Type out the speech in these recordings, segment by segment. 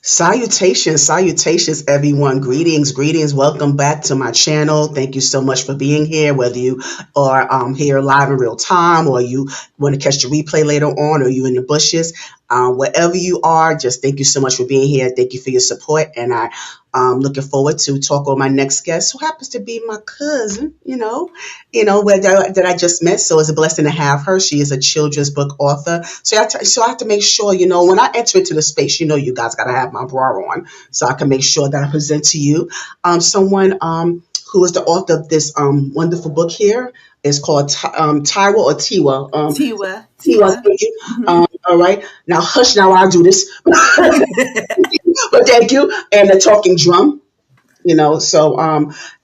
Salutations, salutations, everyone. Greetings, greetings. Welcome back to my channel. Thank you so much for being here, whether you are here live in real time or you want to catch the replay later on or you in the bushes. Wherever you are, just thank you so much for being here. Thank you for your support. And I'm looking forward to talk with my next guest, who happens to be my cousin, that I just met. So it's a blessing to have her. She is a children's book author. So I have to make sure, when I enter into the space, you guys got to have my bra on so I can make sure that I present to you someone who is the author of this wonderful book here. It's called Tyra or Tiwa. Tiwa. Tiwa, thank you. All right. Now, hush, now I'll do this. But thank you. And the talking drum,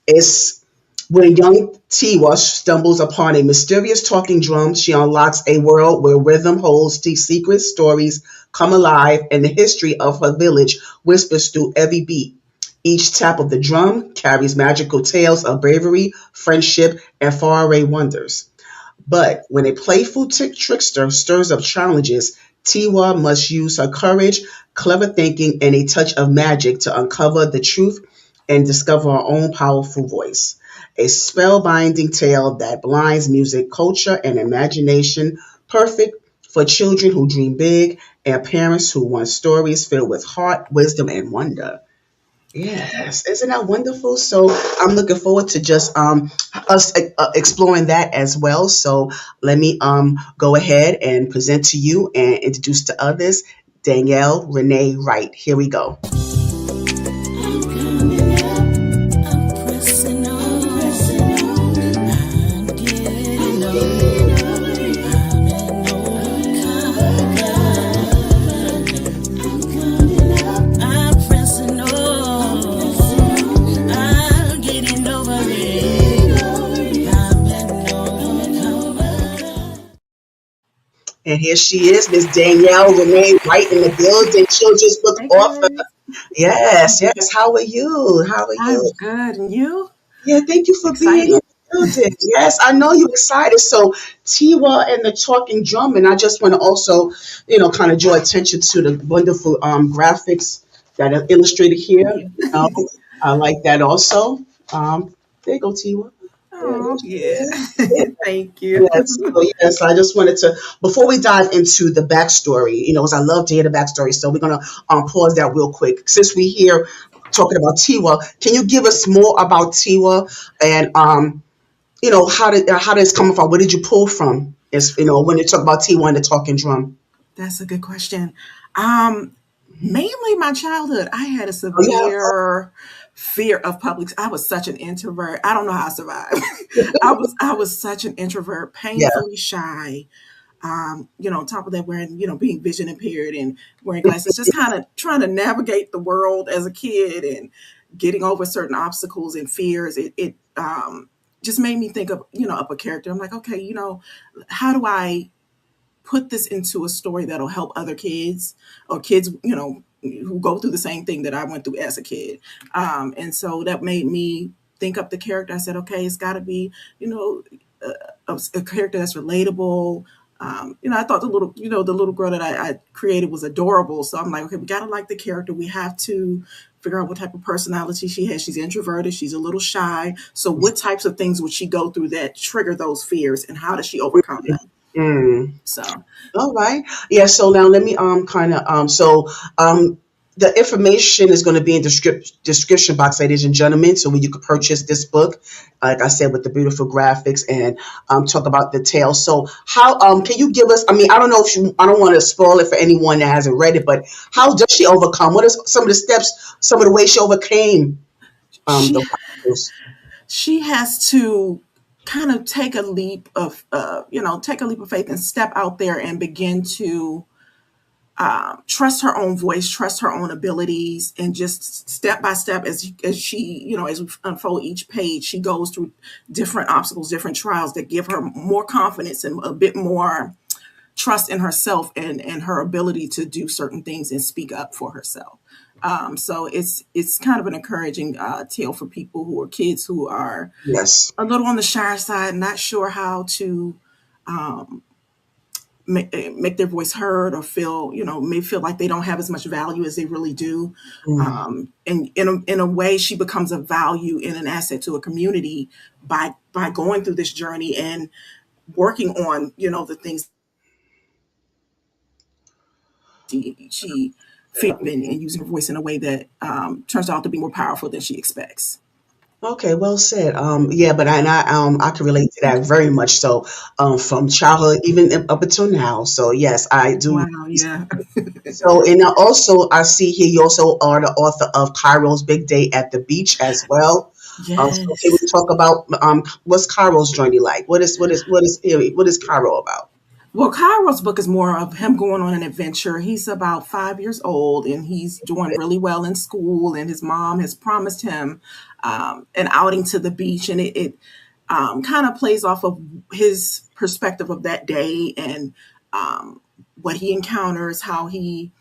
it's when young Tiwa stumbles upon a mysterious talking drum, she unlocks a world where rhythm holds deep secrets, stories come alive, and the history of her village whispers through every beat. Each tap of the drum carries magical tales of bravery, friendship, and faraway wonders. But when a playful trickster stirs up challenges, Tiwa must use her courage, clever thinking, and a touch of magic to uncover the truth and discover her own powerful voice. A spellbinding tale that blinds music, culture, and imagination, perfect for children who dream big and parents who want stories filled with heart, wisdom, and wonder. Yes, isn't that wonderful? So I'm looking forward to just us exploring that as well. So let me go ahead and present to you and introduce to others Danielle Renee Wright. Here we go. And here she is, Miss Danielle Renee Wright in the building, children's book Hey author. guys. Yes, yes. How are you? How are I'm you? good. And you? Yeah, thank you for being in Excited. the building. Yes, I know you're excited. So Tiwa and the talking drum, and I just want to also, kind of draw attention to the wonderful graphics that are illustrated here. I like that also. There you go, Tiwa. Yeah, there Oh, she yeah. is. Yeah. Thank you. Yes, so yes, I just wanted to, before we dive into the backstory, because I love to hear the backstory, so we're going to pause that real quick. Since we here talking about Tiwa, can you give us more about Tiwa and, how did this come from? Where did you pull from? When you talk about Tiwa and the talking drum. That's a good question. Um, Mainly my childhood. I had a Oh, yeah. severe fear of public. I was such an introvert. I don't know how I survived. I was such an introvert, Yeah. painfully shy. On top of that, wearing, being vision impaired and wearing glasses, just kind of trying to navigate the world as a kid and getting over certain obstacles and fears. It just made me think of a character. I'm like, okay, how do I put this into a story that'll help other kids or kids, who go through the same thing that I went through as a kid. And so that made me think up the character. I said, okay, it's got to be, a character that's relatable. I thought the little girl that I created was adorable. So I'm like, okay, we got to like the character. We have to figure out what type of personality she has. She's introverted. She's a little shy. So what types of things would she go through that trigger those fears, and how does she overcome them? Mm. So All right. Yeah. So now let me kind of the information is going to be in the description box, ladies and gentlemen. So when you could purchase this book, like I said, with the beautiful graphics and talk about the tale. So how can you give us? I mean, I don't know if I don't want to spoil it for anyone that hasn't read it, but how does she overcome? What are some of the steps? Some of the ways she overcame the she obstacles? she has to kind of take a leap of faith and step out there and begin to trust her own voice, trust her own abilities, and just step by step as she, as we unfold each page, she goes through different obstacles, different trials that give her more confidence and a bit more trust in herself and her ability to do certain things and speak up for herself. So it's kind of an encouraging tale for people who are kids who are Yes. a little on the shy side, not sure how to make their voice heard, or feel, may feel like they don't have as much value as they really do. Mm. And in a way, she becomes a value and an asset to a community by going through this journey and working on, the things she feels, and using her voice in a way that turns out to be more powerful than she expects. Okay, well said. Yeah, but I can relate to that very much so, from childhood even up until now. So yes, I do. Wow, yeah. So, and also I see here you also are the author of Cairo's Big Day at the Beach as well. So can we Yes. talk about what's Cairo's journey like? What is Cairo about? Well, Cairo's book is more of him going on an adventure. He's about 5 years old and he's doing really well in school. And his mom has promised him an outing to the beach. And it kind of plays off of his perspective of that day and what he encounters, how he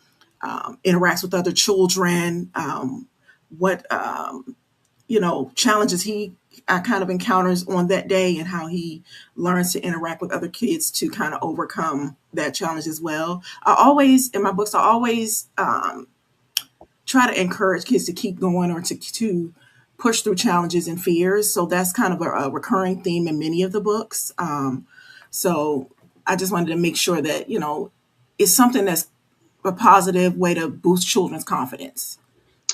interacts with other children, what challenges he kind of encounters on that day, and how he learns to interact with other kids to kind of overcome that challenge as well. I always, in my books, I always try to encourage kids to keep going, or to push through challenges and fears. So that's kind of a recurring theme in many of the books. So I just wanted to make sure that, it's something that's a positive way to boost children's confidence.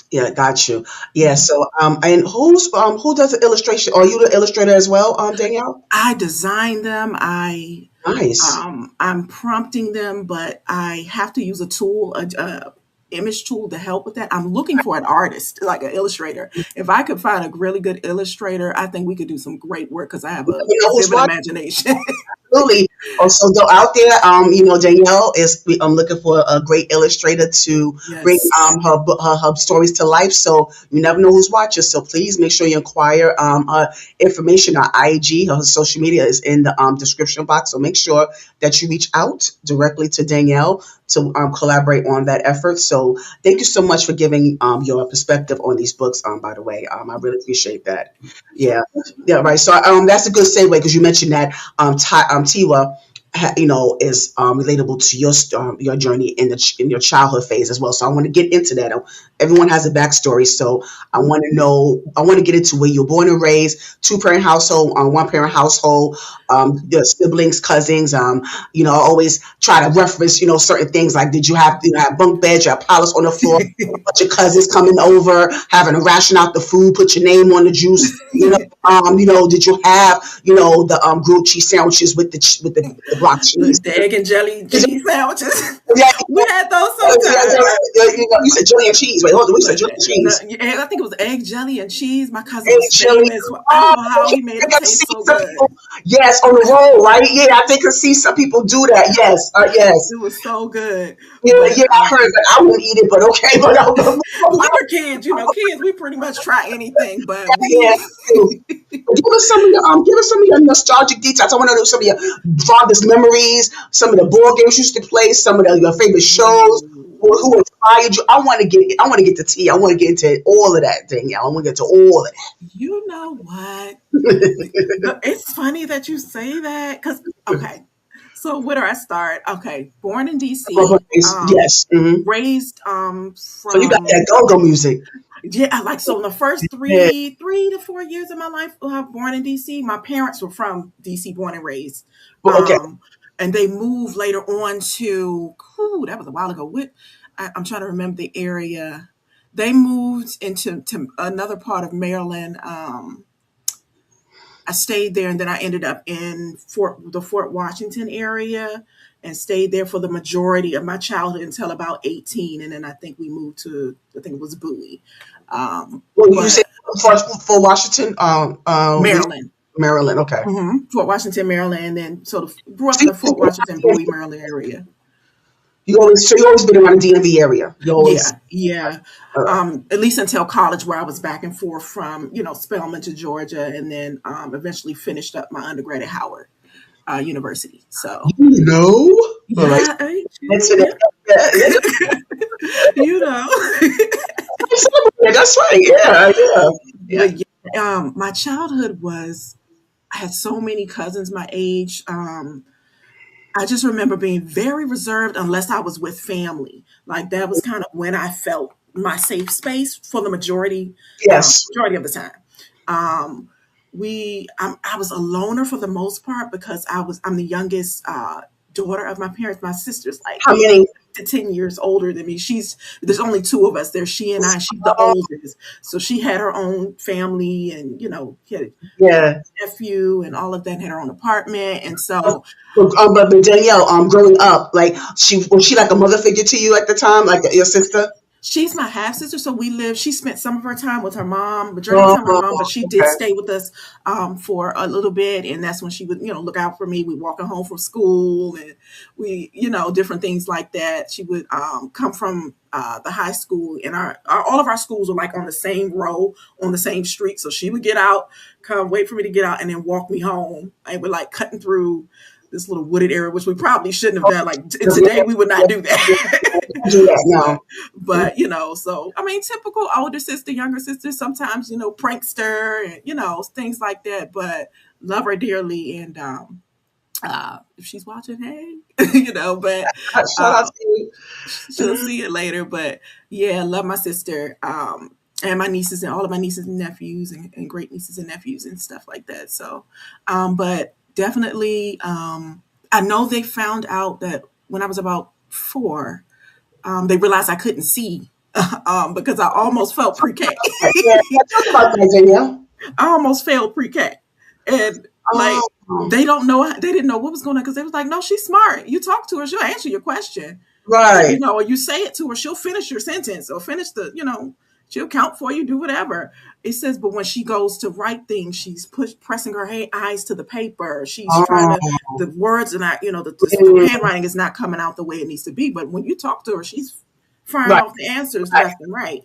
Yeah, got you. Yeah, so and who does the illustration? Are you the illustrator as well, Danielle? I design them. Nice. I'm prompting them, but I have to use a tool, a image tool to help with that. I'm looking for an artist, like an illustrator. If I could find a really good illustrator, I think we could do some great work because I have a You know who's vivid watching? imagination. Absolutely. Also, though out there, Danielle is I'm looking for a great illustrator to bring Yes. her stories to life. So you never know who's watching. So please make sure you inquire. Her information on IG, her social media is in the description box. So make sure that you reach out directly to Danielle to collaborate on that effort. So thank you so much for giving your perspective on these books. By the way, I really appreciate that. Yeah, yeah, right. So that's a good segue because you mentioned that Tiwa, is relatable to your journey in in your childhood phase as well. So I want to get into that. Everyone has a backstory, so I want to know. I want to get into where you were born and raised, two parent household, one parent household, your siblings, cousins. I always try to reference, certain things like did you have bunk beds, you have pilots on the floor, a bunch of cousins coming over, having to ration out the food, put your name on the juice. Did you have, the grilled cheese sandwiches with the block cheese? The egg and jelly Is it- cheese sandwiches. Yeah, We had those yeah, sometimes. you said jelly and cheese. Wait, hold on. We said jelly and cheese. Yeah, I think it was egg, jelly, and cheese. My cousin Egg was jelly. famous. I don't Oh, know how okay. he made I them got to taste see so some good. people. Yes, on the roll, right? Yeah, I think I see some people do that. Yes, yes. It was so good. Yeah, But yeah, I heard that. I wouldn't eat it, but okay. But we were kids, kids, we pretty much try anything, but yeah, we too. Give us some of your nostalgic details. I want to know some of your fondest memories, some of the board games you used to play, some of your favorite shows, who inspired you. I want to get to tea. I want to get into all of that thing. I want to get to all of you know what? that. It's funny that you say that because okay. So where do I start? Okay, born in DC, Yes. raised So you got from that go-go music. yeah, like so in the first Yeah. three to 4 years of my life, born in DC. My parents were from DC, born and raised, Well, okay. um, and they moved later on to. Ooh, that was a while ago. I'm trying to remember the area. They moved into another part of Maryland. I stayed there, and then I ended up in the Fort Washington area, and stayed there for the majority of my childhood until about 18, and then I think we moved to I think it was Bowie, Well, you say but for Washington, Maryland. Maryland. Okay. Fort Washington, Maryland, and then sort of grew up So in the Fort Washington, Bowie, Maryland area. you always been around the DMV area. You always. Yeah, yeah. At least until college, where I was back and forth from Spelman to Georgia, and then eventually finished up my undergrad at Howard University. So You know. All right. yeah, That's it. yeah, you know. That's right. Yeah. Yeah. Yeah. But yeah, my childhood was. I had so many cousins my age. I just remember being very reserved unless I was with family. Like that was kind of when I felt my safe space for the Yes. majority of the time. Um, I was a loner for the most part because I'm the youngest daughter of my parents. My sister's like How many? 8 to 10 years older than me. There's only two of us. There's she and I. She's the Oh, oldest, so she had her own family, and she had yeah. nephew and all of that, and had her own apartment, and so But Danielle, growing up, like she was she like a mother figure to you at the time, like your sister? she's my half sister, so she spent some of her time with her mom, majority of the time with her Oh, mom, but she did okay. stay with us for a little bit, and that's when she would, look out for me. We walking home from school, and we, different things like that. She would come from the high school, and all of our schools were like on the same row, on the same street. So she would get out, come wait for me to get out, and then walk me home. And we're like cutting through this little wooded area, which we probably shouldn't have done. Like today, we would not do that. Do that but now. so I mean, typical older sister, younger sister, sometimes prankster, and things like that. But love her dearly, and if she's watching, hey, but Shout out uh, to you. she'll see it later. But yeah, love my sister. And my nieces and all of my nieces and nephews and great nieces and nephews and stuff like that. So, but definitely, I know they found out that when I was about 4, they realized I couldn't see because I almost felt pre-K. Yeah, yeah, talk about that, Danielle. I almost failed pre-K, and like Um, they didn't know what was going on because they was like, "No, she's smart. You talk to her, she'll answer your question, right. or you say it to her, she'll finish your sentence or finish she'll count for you, do whatever." It says, but when she goes to write things, she's pressing her eyes to the paper. She's trying to Oh, the words are not, the handwriting is not coming out the way it needs to be. But when you talk to her, she's firing right, off the answers right. left and right.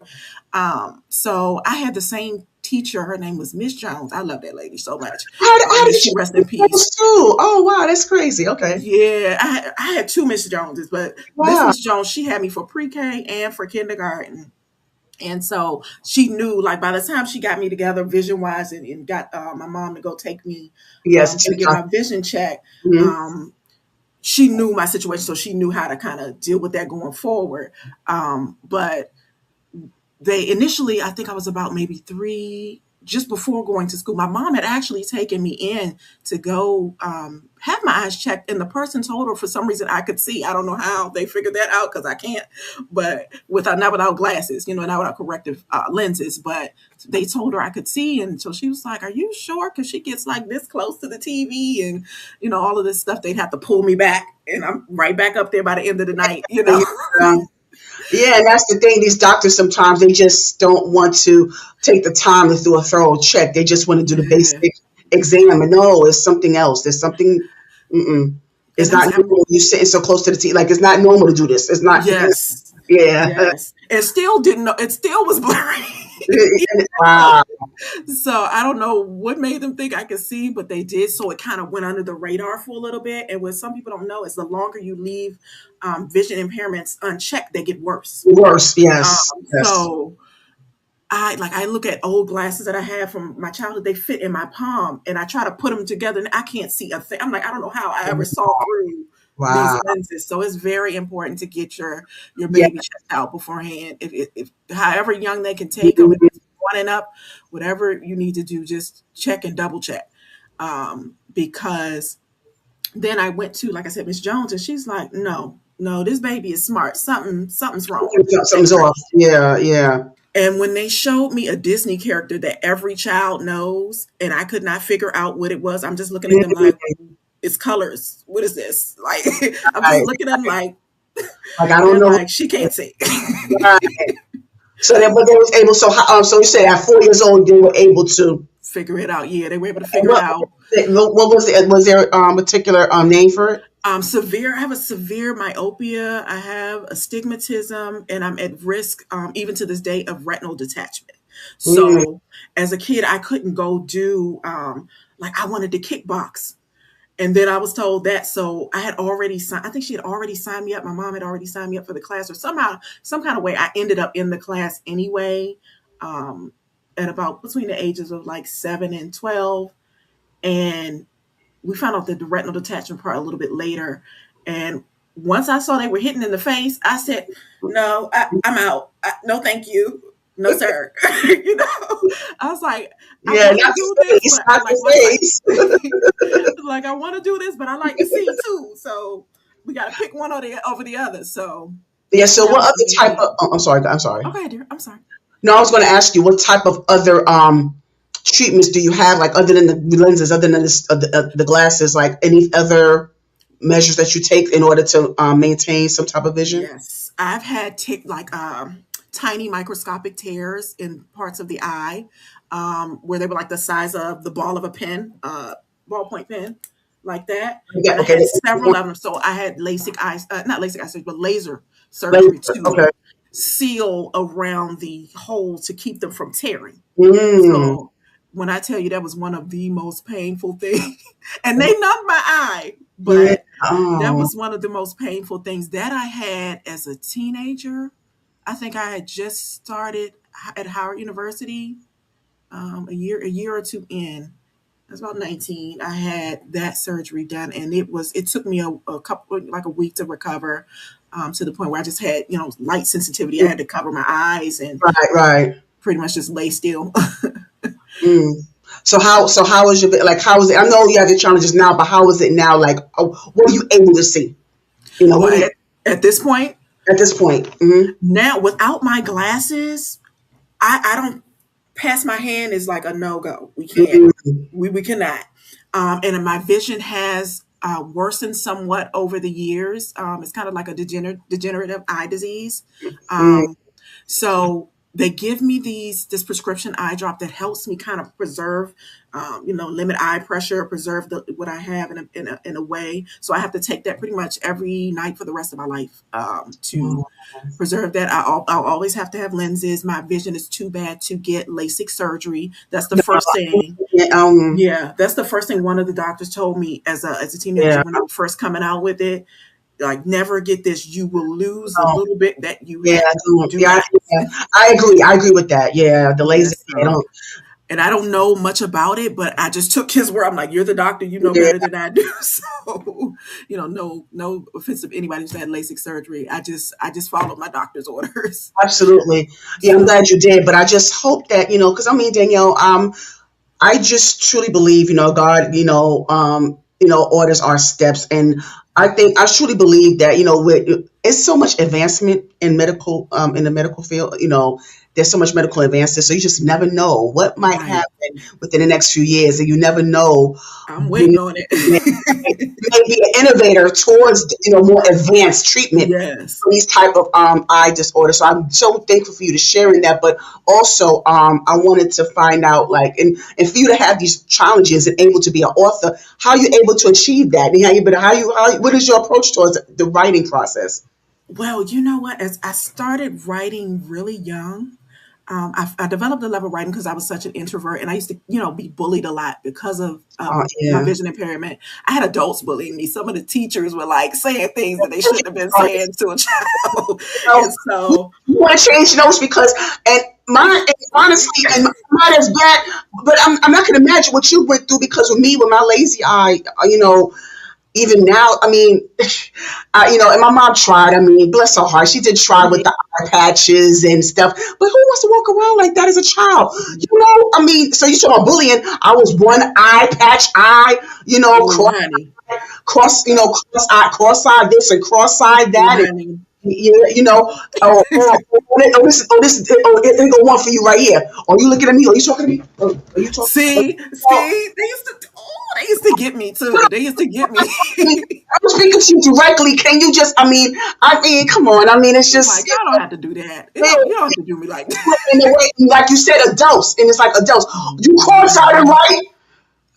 So I had the same teacher. Her name was Miss Jones. I love that lady so much. How May did she you rest do in peace. those too? Oh wow, that's crazy. Okay. Yeah, I had two Miss Joneses, but this Wow. Miss Jones, she had me for pre-K and for kindergarten. And so she knew, like, by the time she got me together vision wise and got my mom to go take me Yes. to get my vision check, Mm-hmm. um, she knew my situation. So she knew how to kind of deal with that going forward. But they initially, I think I was about maybe 3, just before going to school. My mom had actually taken me in to go have my eyes checked, and the person told her for some reason I could see. I don't know how they figured that out because I can't, but not without glasses, not without corrective lenses. But they told her I could see, and so she was like, "Are you sure?" Because she gets like this close to the TV, and all of this stuff. They'd have to pull me back, and I'm right back up there by the end of the night. Yeah. Yeah, and that's the thing. These doctors sometimes they just don't want to take the time to do a thorough check. They just want to do the Yeah, basic exam. And no, it's something else. There's something. Mm-mm. It's and not normal. You sitting so close to the T. Like it's not normal to do this. It's not. yes. Yeah. Yes. And still didn't know, it still was blurry. Wow. So I don't know what made them think I could see, but they did. So it kind of went under the radar for a little bit. And what some people don't know is the longer you leave vision impairments unchecked, they get worse. Worse. Yes. Yes. So I look at old glasses that I have from my childhood. They fit in my palm, and I try to put them together, and I can't see a thing. I'm like, I don't know how I ever saw through these Wow. lenses. So it's very important to get your Yeah. baby checked out beforehand. If however young they can take them, if it's 1 and up, whatever you need to do, just check and double check. Because then I went to, like I said, Miss Jones, and she's like, no, no, this baby is smart. Something's wrong. Something's off. Yeah. Yeah. And when they showed me a Disney character that every child knows, and I could not figure out what it was, I'm just looking at them like, it's colors. What is this? Like, I'm just Right. looking at them like, Like I don't they're know. like, she can't see. Right. So that, but they was able. So, so you said at 4 years old they were able to. Figure it out. Yeah, they were able to And figure it out. what was it? Was there a particular name for it? Severe. I have a severe myopia. I have astigmatism, and I'm at risk, even to this day, of retinal detachment. Mm, So, as a kid, I couldn't go do like I wanted to kickbox, and then I was told that. So I had already signed. I think she had already signed me up. My mom had already signed me up for the class, or somehow, some kind of way, I ended up in the class anyway. At about between the ages of like 7 and 12, and we found out the retinal detachment part a little bit later. And once I saw they were hitting in the face, I said, no, I'm out. No, thank you. No, sir. You know, I was like, I Yeah, want to not do the this, face, but not the face. like I want to do this, but I like to see too. So we got to pick one over the other. So Yeah. So that what was other type easy. of? Oh, I'm sorry. I'm sorry. Okay, dear. I'm sorry. No, I was going to ask you what type of other treatments do you have, like other than the lenses, other than the glasses, like any other measures that you take in order to maintain some type of vision? Yes, I've had like tiny microscopic tears in parts of the eye, where they were like the size of the ball of a pen, ballpoint pen, like that. Yeah. And I Okay. had several of them. So I had not LASIK eye, but laser surgery Laser. to Okay. seal around the hole to keep them from tearing. Mm. So when I tell you that was one of the most painful things, and they numbed my eye, Yeah. but that Oh. was one of the most painful things that I had as a teenager. I think I had just started at Howard University, a year or two in. I was about 19. I had that surgery done, and it took me a couple, like a week to recover, to the point where I just had, light sensitivity. I had to cover my eyes and Right. Right. pretty much just lay still. Mm. So how was your, like, how was it? I know you have your challenges now, but how is it now? Like, what are you able to see? What Well, do you, at this point, at this point? Mm-hmm. now without my glasses, I don't pass my hand is like a no go. We can't. Mm-hmm. We cannot. And my vision has worsened somewhat over the years. It's kind of like a degenerative eye disease. Um, so they give me this prescription eye drop that helps me kind of preserve, limit eye pressure, preserve what I have in a way. So I have to take that pretty much every night for the rest of my life, to preserve that. I'll always have to have lenses. My vision is too bad to get LASIK surgery. That's the first thing. Yeah. Yeah, that's the first thing one of the doctors told me as a teenager Yeah. when I was first coming out with it. Like, never get this. You will lose the Oh, little bit that you yeah. have. Do Yeah. not. Yeah. I agree. I agree with that. Yeah. The laser. Yes. I don't. And I don't know much about it, but I just took his word. I'm like, you're the doctor, you know Yeah. better than I do. So, no offense to anybody who's had LASIK surgery. I just followed my doctor's orders. Absolutely. Yeah. I'm So glad you did, but I just hope that because I mean, Danielle, I just truly believe, God, orders our steps. And I truly believe that, it's so much advancement in the medical field, there's so much medical advances. So you just never know what might right, happen within the next few years. And you never know, I'm you waiting on may, it. may be an innovator towards, more advanced treatment Yes. for these type of eye disorders. So I'm so thankful for you to sharing that. But also, I wanted to find out, like, and for you to have these challenges and able to be an author, how you able to achieve that, and what is your approach towards the writing process? Well, you know what? As I started writing really young, I developed a love of writing because I was such an introvert, and I used to, be bullied a lot because of my Yeah. vision impairment. I had adults bullying me. Some of the teachers were like saying things that they shouldn't have been saying to a child, know, and so you want to change those because, and mine, and honestly, and mine is bad, but I'm not going to imagine what you went through because with me, with my lazy eye, even now, I mean, and my mom tried. I mean, bless her heart, she did try with yeah, the eye patches and stuff. But who wants to walk around like that as a child? I mean, so you talk about bullying. I was one eye patch eye, oh honey, cross eye this and cross eye oh that, and honey. it go one for you right here. Are you looking at me? Are you talking to me? Are you talking? See, they used to get me too. They used to get me. I'm speaking to you directly. Can you just? I mean, come on. I mean, it's just Like, y'all don't have to do that. You don't have to do me like in the way, like you said, a dose, and it's like a dose. You cross-eyed, right?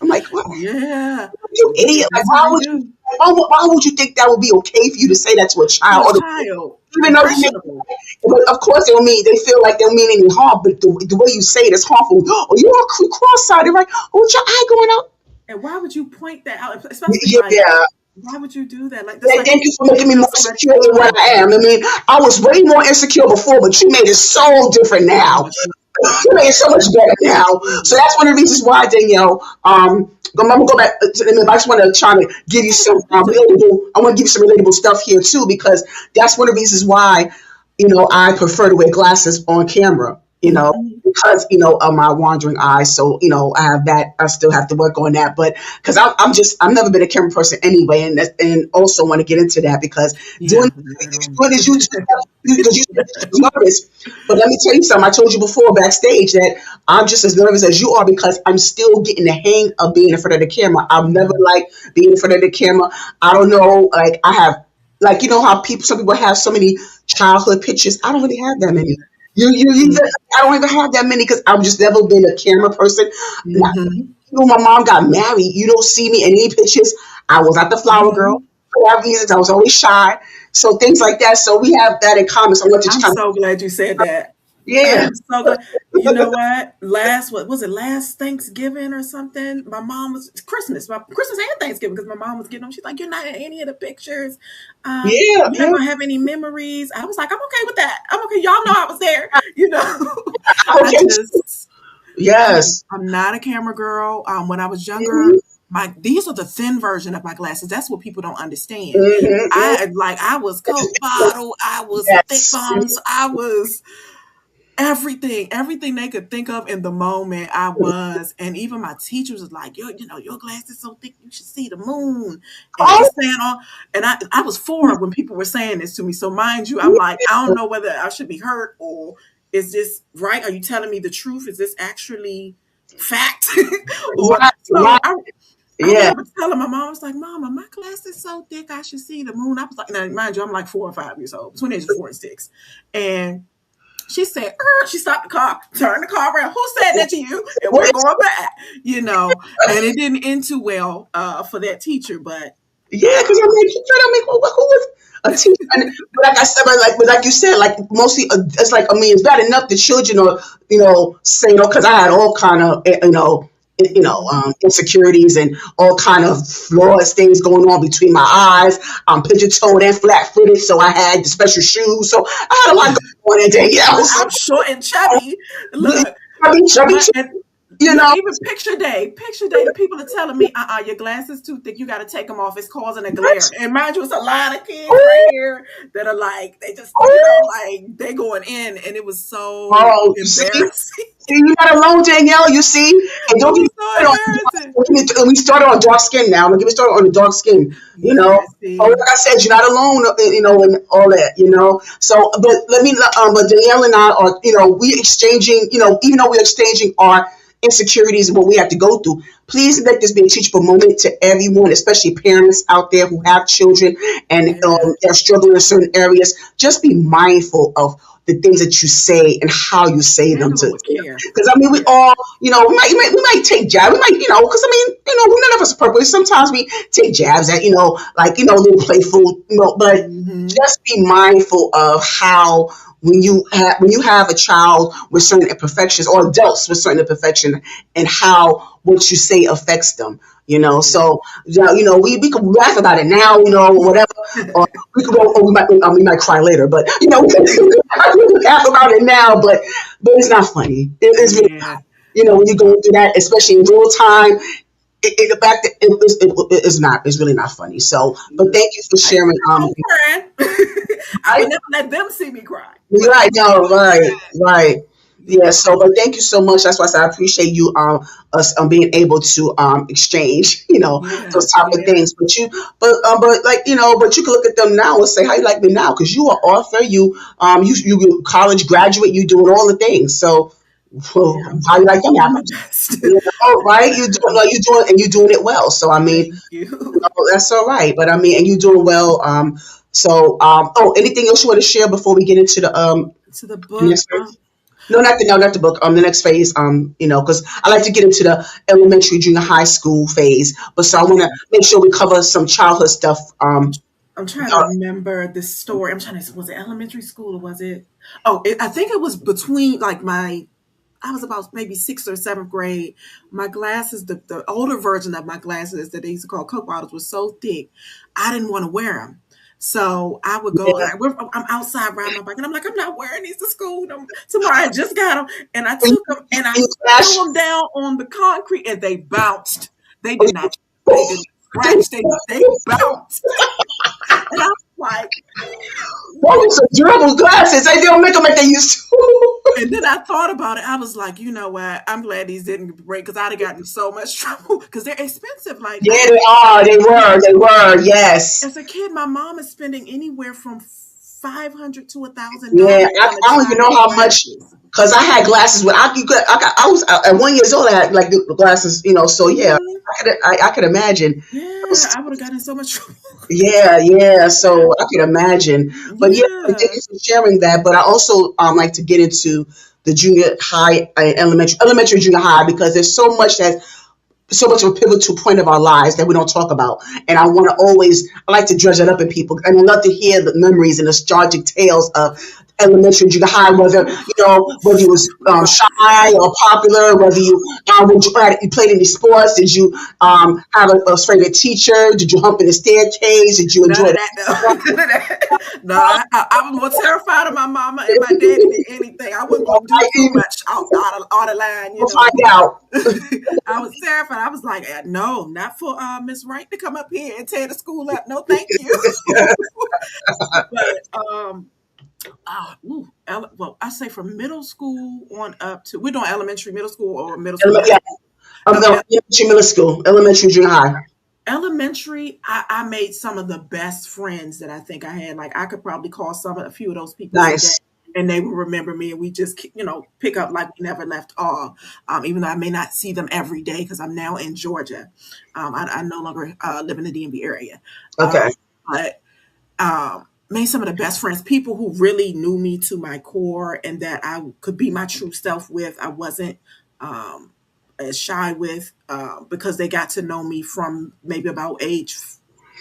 I'm like, what? yeah, You idiot! Like, that's what they do why would you think that would be okay for you to say that to a to child? a Or child. even though you make, Impressionable. but of course they feel like they don't mean any harm, but the way you say it is harmful. Oh, you are cross-eyed, right? Oh, with your eye going out. And why would you point that out? Especially like, Yeah. why would you do that? Like, that's like Thank you for making me more somebody's secure in what eye. I am. I mean, I was way more insecure before, but you made it so different now. You made it so much better now. So that's one of the reasons why, Danielle. I'm gonna go back to the. I just want to try to give you some relatable. I want to give you some relatable stuff here too, because that's one of the reasons why, I prefer to wear glasses on camera. Mhm. Because of my wandering eyes. So I have that. I still have to work on that. But because I've never been a camera person anyway, and also want to get into that because doing Yeah, girl. doing this YouTube stuff, because you nervous. But let me tell you something. I told you before backstage that I'm just as nervous as you are because I'm still getting the hang of being in front of the camera. I've never Mhm. liked being in front of the camera. I don't know. Like I have, like how some people have so many childhood pictures. I don't really have that many. I don't even have that many because I've just never been a camera person. Now, Mhm. my mom got married. You don't see me in any pictures. I was not the flower girl Mhm. for that reason. I was always shy. So things like that. So we have that in common. So I want to just I'm kind of, so glad you said that. I yeah, am so glad. You know what? What was it? Last Thanksgiving or something? My mom was Christmas and Thanksgiving because my mom was getting them. She's like, "You're not in any of the pictures. yeah, You're not yeah. gonna have any memories." I was like, "I'm okay with that. I'm okay. Y'all know I was there." You know, I'm I okay. just Yes. I'm not a camera girl. When I was younger, Hmm. these are the thin version of my glasses. That's what people don't understand. Hmm. I was Coke bottle. I was thick Yes. bombs. I was everything they could think of in the moment. I was, and even my teachers was like, your glasses so thick you should see the moon, and Oh, it's saying all. And I was 4 when people were saying this to me. So mind you, I'm like, I don't know whether I should be hurt or is this right? Are you telling me the truth? Is this actually fact? Or right, right. so I Yeah, remember telling my mom, I was like, Mama, my glasses so thick I should see the moon. I was like, now mind you, I'm like 4 or 5 years old, between the ages of 4 and 6. And she said, she stopped the car, turned the car around. Who said that to you? And what we're is, going back, and it didn't end too well for that teacher, but yeah, because uh, I'm like, you trying to make who was a teacher? But like I said, but like you said, like mostly, it's like it's bad enough the children are, saying, because I had all kind of, insecurities and all kind of flaws things going on between my eyes. I'm pigeon toed and flat footed, so I had the special shoes. So I had a lot going on in Danielle. So I'm short and chubby. Look, chubby, and you look, know. even picture day, the people are telling me, your glasses too thick. You got to take them off. It's causing a glare. And mind you, it's a lot of kids right here that are like, they just, like they going in, and it was so Oh, you see? embarrassing. See, you're not alone, Danielle. You see, and It don't get me was so started embarrassing. we started on dark skin now. Don't get me started on the dark skin. Yeah, Oh, see, like I said, you're not alone. And all that. So, but but Danielle and I are, we exchanging. Even though we're exchanging our insecurities and what we have to go through. Please let this be a teachable moment to everyone, especially parents out there who have children and yeah, are struggling in certain areas. Just be mindful of the things that you say and how you say them handle to them with care. because we Yeah, all we might take jabs we might because none of us are perfect. Sometimes we take jabs at like a little playful but hmm, just be mindful of how when you have a child with certain imperfections or adults with certain imperfections and how what you say affects them. yeah. So we could laugh about it now, or whatever, or we could go, we might cry later, but we can laugh about it now, but it's not funny. It's really Yeah. when you go through that, especially in real time. The fact that it's not, it's really not funny. So, but thank you for I used to sharing. come home crying. I I would never let them see me cry. But Right, no, right, right. Yeah, yeah, so but thank you so much. That's why I said I appreciate you us being able to exchange, yeah, those type of yeah, things. But like, but you can look at them now and say how you like me now because you are author, you college graduate, you doing all the things. So yeah. well, how you like them Doing my apples? best. Right? You doing it well. So I mean, Thank you. that's all right. But I mean, and you doing well. Anything else you want to share before we get into To the the book. next phase? No, not the book. The next phase. Because I like to get into the elementary, junior high school phase. But so I want to Okay. make sure we cover some childhood stuff. I'm trying to remember this story. I'm trying to. Was it elementary school or was it? Oh, I think it was between like my. I was about maybe sixth or seventh grade. My glasses, the older version of my glasses that they used to call Coke bottles, was so thick, I didn't want to wear them. So I would go, Yeah. like, I'm outside riding my bike, and I'm like, I'm not wearing these to school tomorrow. I just got them, and I And took them, and I you threw flash. them down on the concrete, and they bounced. They did not. They did not scratch. They bounced, and I was like, Those are durable glasses. They don't make them like they used to. and then I thought about it. I was like, you know what? I'm glad these didn't break because I'd have gotten in so much trouble because they're expensive. Like Yeah, they are. They were. They were. Yes. as a kid, my mom is spending anywhere from $500 to Yeah. $1,000 on a I don't even know child's how much. glasses. Because I had glasses when I was at 1 year old. I had like the glasses, So yeah, Yeah, I could imagine. yeah, I would have gotten in so much trouble. Yeah, yeah. So I can imagine. But yeah, thank Yeah. you for sharing that. But I also like to get into the junior high, elementary, junior high, because there's so much of a pivotal point of our lives that we don't talk about. And I like to dredge it up in people. And I love to hear the memories and nostalgic tales of elementary, junior high, whether you was shy or popular, whether you played any sports, did you have a favorite teacher, did you hump in the staircase, did you None enjoy of that, though. None of that. No, I was more terrified of my mama and my daddy than anything. I wasn't going to do too the much out of line, We'll find out. I was terrified. I was like, no, not for Miss Wright to come up here and tear the school up. No, thank you. But well, I say from middle school on up to we're doing elementary, middle school, or middle school Yeah, high. elementary, middle school, elementary, junior high. Elementary, I made some of the best friends that I think I had. Like I could probably call a few of those people today, Nice. and they will remember me, and we just pick up like we never left off. Even though I may not see them every day because I'm now in Georgia, I no longer live in the DMV area. Okay. But made some of the best friends, people who really knew me to my core and that I could be my true self with. I wasn't um, as shy with because they got to know me from maybe about age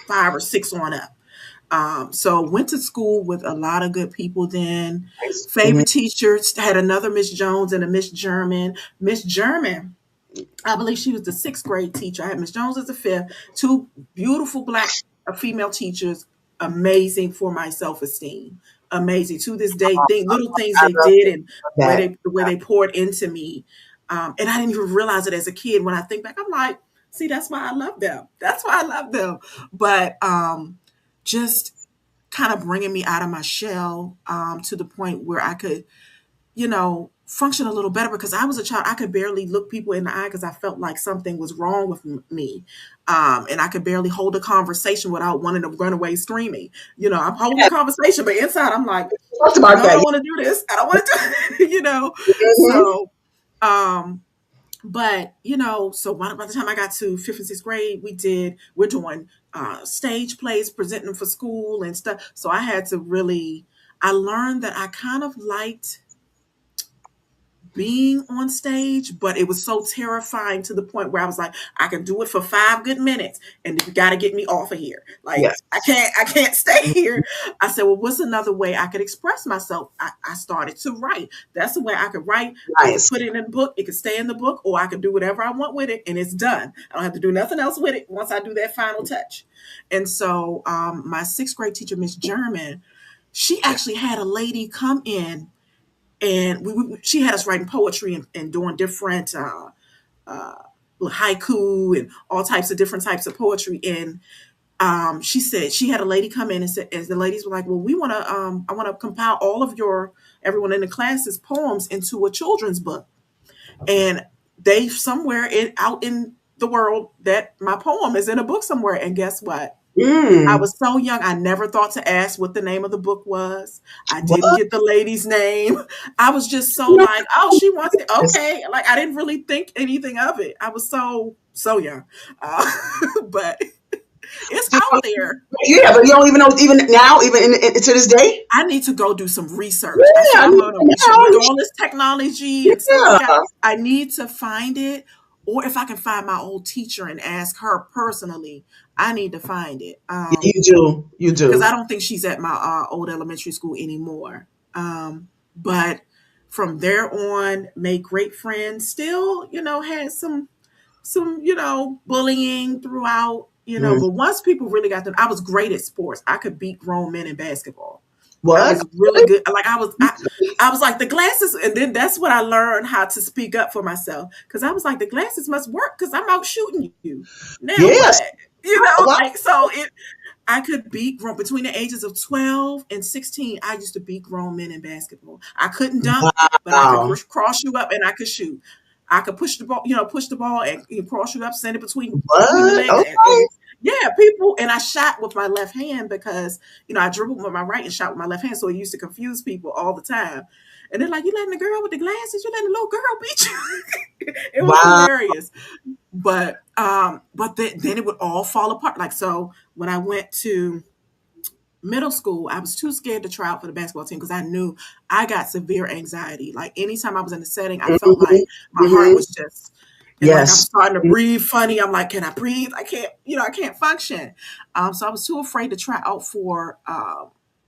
5 or 6 on up. So went to school with a lot of good people then. Nice. Favorite teachers had another Miss Jones and a Miss German. Miss German, I believe she was the 6th grade teacher. I had Miss Jones as the fifth. Two beautiful black female teachers, amazing for my self esteem. Amazing to this day. Little things I they love did and that. the way they poured into me, and I didn't even realize it as a kid. When I think back, I'm like, see, that's why I love them. That's why I love them. But just kind of bringing me out of my shell to the point where I could function a little better because I was a child. I could barely look people in the eye because I felt like something was wrong with me. And I could barely hold a conversation without wanting to run away screaming. I'm holding the Yeah, conversation, but inside I'm like, we talked about no, I that. don't want to do this. I don't want to do Mhm. So, um, but so by the time I got to 5th and 6th grade, we're doing stage plays, presenting them for school and stuff. So I learned that I kind of liked being on stage, but it was so terrifying to the point where I was like, I can do it for 5 good minutes, and you got to get me off of here. Like Yes. I can't stay here. I said, well, what's another way I could express myself? I started to write. That's the way I could write. I could Nice. put it in a book. It could stay in the book, or I could do whatever I want with it, and it's done. I don't have to do nothing else with it once I do that final touch. And so, my 6th grade teacher, Miss German, she actually had a lady come in and she had us writing poetry and doing different uh, haiku and all types of different types of poetry. And she said she had a lady come in and said, as the ladies were like, well, I want to compile all of everyone in the class's poems into a children's book. And they somewhere out in the world that my poem is in a book somewhere. And guess what? I Mm. was so young, I never thought to ask what the name of the book was. I didn't What? get the lady's name. I was just so No. like, oh, she wants it. Okay. Like, I didn't really think anything of it. I was so young. Uh, but it's out there. Yeah, but you don't even know, even now, even to this day. I need to go do some research. I said, Yeah, I I'm mean, going to research with now, all this technology and stuff we got. yeah, I need to find it. Or if I can find my old teacher and ask her personally, I need to find it. you do, you Because I do. don't think she's at my old elementary school anymore. But from there on, made great friends. Still, had some bullying throughout. Mm. But once people really got to, I was great at sports. I could beat grown men in basketball. I What? was really good. Like I was like the glasses, and then that's when I learned how to speak up for myself because I was like the glasses must work because I'm out shooting you. Now Yes. what? Wow. Like so it. I could beat grown between the ages of 12 and 16. I used to beat grown men in basketball. I couldn't dunk, but I could Wow. cross you up and I could shoot. I could push the ball, push the ball and cross you up, send it between the What? legs, Okay. and yeah, people. And I shot with my left hand because I dribbled with my right and shot with my left hand, so it used to confuse people all the time. And they're like, "You letting the girl with the glasses? You letting the little girl beat you?" It was Wow. hilarious. But then it would all fall apart. Like so, when I went to middle school, I was too scared to try out for the basketball team because I knew I got severe anxiety. Like anytime I was in the setting, I felt Hmm. like my heart Hmm. was just, and like I'm Yes. starting to breathe funny. I'm like, can I breathe? I can't, I can't function. So I was too afraid to try out for